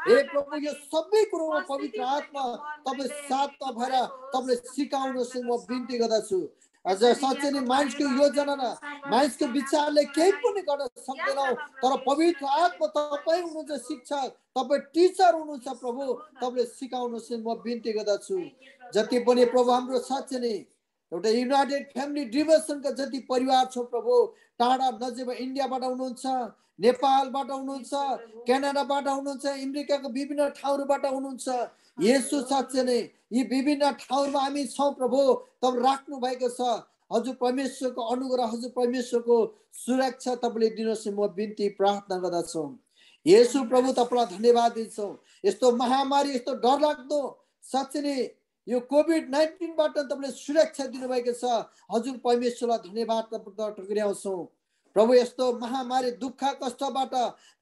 हे प्रभु यो सबै कुरोमा पवित्र आत्मा तपाईँ साथमा भएर तपाईँले सिकाउनुहोस् म बिन्ती गर्दछु। अझ साँच्चै नै मानिसको योजना र मानिसको विचारले केही पनि गर्न सक्दैनौँ, तर पवित्र आत्मा तपाईँ हुनुहुन्छ शिक्षक, तपाईँ टिचर हुनुहुन्छ। प्रभु तपाईँले सिकाउनुहोस् म बिन्ती गर्दछु। जति पनि प्रभु हाम्रो साँच्चै नै एउटा युनाइटेड फ्यामिली डिभोसनका जति परिवार छ प्रभु, टाढा नजिकमा इन्डियाबाट हुनुहुन्छ, नेपालबाट हुनुहुन्छ, क्यानाडाबाट हुनुहुन्छ, अमेरिकाको विभिन्न ठाउँहरूबाट हुनुहुन्छ। येशू साँच्चै नै यी विभिन्न ठाउँमा हामी छौँ प्रभु, तपाईँ राख्नु भएको छ। हजुर परमेश्वरको अनुग्रह, हजुर परमेश्वरको सुरक्षा तपाईँले दिनुहोस् म बिन्ती प्रार्थना गर्दछौँ। येशू प्रभु तपाईँलाई धन्यवाद दिन्छौँ। यस्तो महामारी, यस्तो डरलाग्दो साँच्चै नै यो कोभिड-19बाट तपाईँले सुरक्षा दिनुभएको छ। हजुर परमेश्वरलाई धन्यवाद टुक्र्याउँछौँ। प्रभु यस्तो महामारी दुःख कष्टबाट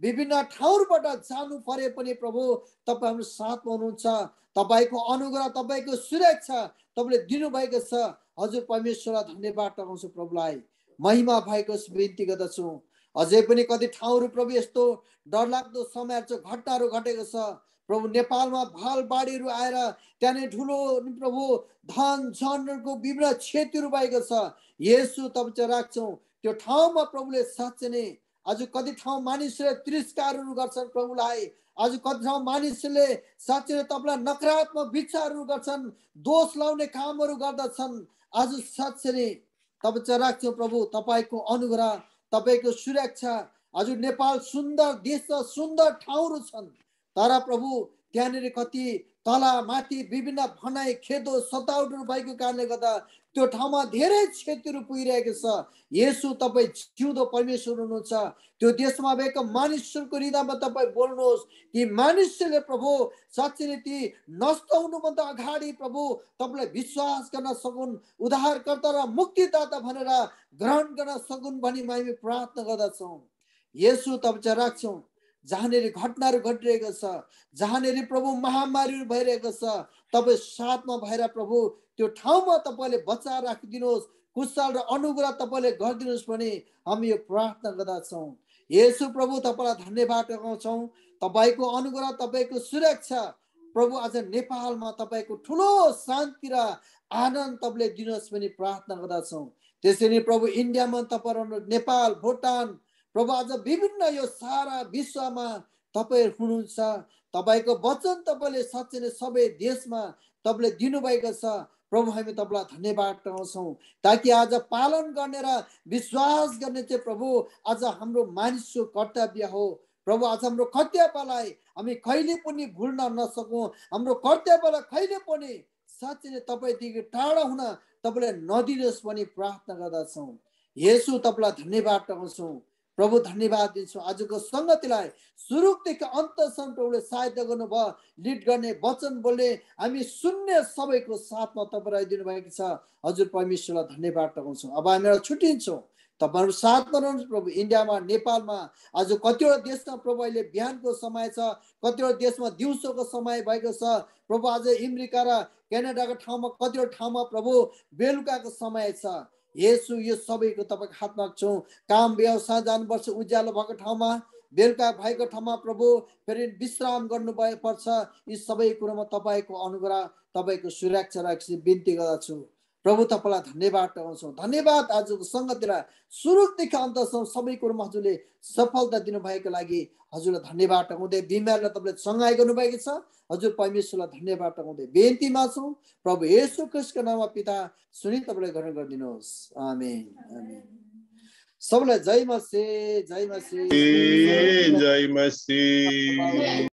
विभिन्न ठाउँबाट जानु परे पनि प्रभु तपाईँ हाम्रो साथमा हुनुहुन्छ। तपाईँको अनुग्रह, तपाईँको सुरक्षा तपाईँले दिनुभएको छ। हजुर परमेश्वरलाई धन्यवाद टकाउँछु। प्रभुलाई महिमा भएको बिन्ती गर्दछौँ। अझै पनि कति ठाउँहरू प्रभु यस्तो डरलाग्दो समयहरू घटनाहरू घटेको छ। प्रभु नेपालमा भल बाढीहरू आएर त्यहाँनिर ठुलो प्रभु धन जनहरूको विभिन्न क्षतिहरू भएको छ। येशू तपाईँ चाहिँ राख्छौँ त्यो ठाउँमा प्रभुले साँच्चै नै आज कति ठाउँ मानिसहरूले तिरस्कारहरू गर्छन् प्रभुलाई। आज कति ठाउँ मानिसहरूले साँच्चै नै तपाईँलाई नकारात्मक विचारहरू गर्छन्, दोष लाउने कामहरू गर्दछन्। आज साँच्चै नै तपाईँ चाहिँ राख्छौँ प्रभु, तपाईँको अनुग्रह, तपाईँको सुरक्षा। आज नेपाल सुन्दर देश छ, सुन्दर ठाउँहरू छन्, तर प्रभु त्यहाँनिर कति तला माथि विभिन्न भनाइ खेदो सतावटहरू भएको कारणले गर्दा त्यो ठाउँमा धेरै क्षतिहरू पुगिरहेको छ। येशू तपाईँ जिउँदो परमेश्वर हुनुहुन्छ। त्यो देशमा भएको मानिसहरूको हृदयमा तपाईँ बोल्नुहोस् कि मानिसहरूले प्रभु साँच्चै नै ती नष्ट हुनुभन्दा अगाडि प्रभु तपाईँलाई विश्वास गर्न सकुन्, उद्धारकर्ता र मुक्तिदाता भनेर ग्रहण गर्न सकुन् भनी हामी प्रार्थना गर्दछौँ। येशू तपाईँ चाहिँ राख्छौँ। जहाँनिर घटनाहरू घटिरहेको छ, जहाँनिर प्रभु महामारीहरू भइरहेको छ, तपाईँ साथमा भएर प्रभु त्यो ठाउँमा तपाईँले बचाएर राखिदिनुहोस्, कुशल र अनुग्रह तपाईँले गरिदिनुहोस् भने हामी यो प्रार्थना गर्दछौँ। येशू प्रभु तपाईलाई धन्यवाद टगाउँछौँ। तपाईको अनुग्रह, तपाईको सुरक्षा प्रभु आज नेपालमा तपाईको ठुलो शान्ति र आनन्द तपाईँले दिनुहोस् भनी प्रार्थना गर्दछौँ। त्यसरी प्रभु इन्डियामा तपाईहरु, नेपाल, भुटान प्रभु आज विभिन्न यो सारा विश्वमा तपाईहरु हुनुहुन्छ। तपाईको वचन तपाईले साँच्चै नै सबै देशमा तपाईले दिनुभएको छ। प्रभु हामी तपाईलाई धन्यवाद टगाउँछौँ, ताकि आज पालन गर्ने र विश्वास गर्ने चाहिँ प्रभु आज हाम्रो मानिसको कर्तव्य हो। प्रभु आज हाम्रो कर्तव्यलाई हामी कहिले पनि भुल्न नसकौँ। हाम्रो कर्तव्यलाई कहिले पनि साँच्चै नै तपाईदेखि टाढा हुन तपाईले नदिनुहोस् भनी प्रार्थना गर्दछौँ। येशू तपाईलाई धन्यवाद टगाउँछौँ। प्रभु धन्यवाद दिन्छौँ। आजको संगतिलाई सुरुदेखि अन्तसम्म प्रभुले सहायता गर्नुभयो। लिड गर्ने, वचन बोल्ने, हामी सुन्ने सबैको साथमा तपाईँ दिनुभएको छ। हजुर परमेश्वरलाई धन्यवाद टगाउँछौँ। अब हामीलाई छुट्टिन्छौँ। तपाईहरु साथमा रहनुहोस् प्रभु। इन्डियामा, नेपालमा आज कतिवटा देशमा प्रभु अहिले बिहानको समय छ, कतिवटा देशमा दिउँसोको समय भएको छ। प्रभु आज अमेरिका र क्यानाडाको ठाउँमा कतिवटा ठाउँमा प्रभु बेलुकाको समय छ। येशू यो सबैको तपाईको हातमा छौँ। काम व्यवसाय जानुपर्छ, उज्यालो भएको ठाउँमा, बेलुका भएको ठाउँमा प्रभु फेरि विश्राम गर्नु पर्छ। यी सबै कुरोमा तपाईको अनुग्रह, तपाईको सुरक्षा राख्छु बिन्ती गर्दछु। प्रभु तपाईलाई धन्यवाद टगाउँछौँ। धन्यवाद आजको संगतिलाई सुरुदेखि अन्तसम्म सबै कुरोमा हजुरले सफलता दिनुभएको लागि हजुरलाई धन्यवाद टगाउँदै, बिमारलाई तपाईँले सङ्घाइ गर्नुभएको छ। हजुर परमेश्वरलाई धन्यवाद टगाउँदै बिन्तीमा छौँ। प्रभु येशू ख्रीष्टको नाममा पिता सुनि तपाईँले ग्रहण गरिदिनुहोस्। आमेन, आमेन। सबैलाई जय मसीह, जय मसीह, जय मसीह।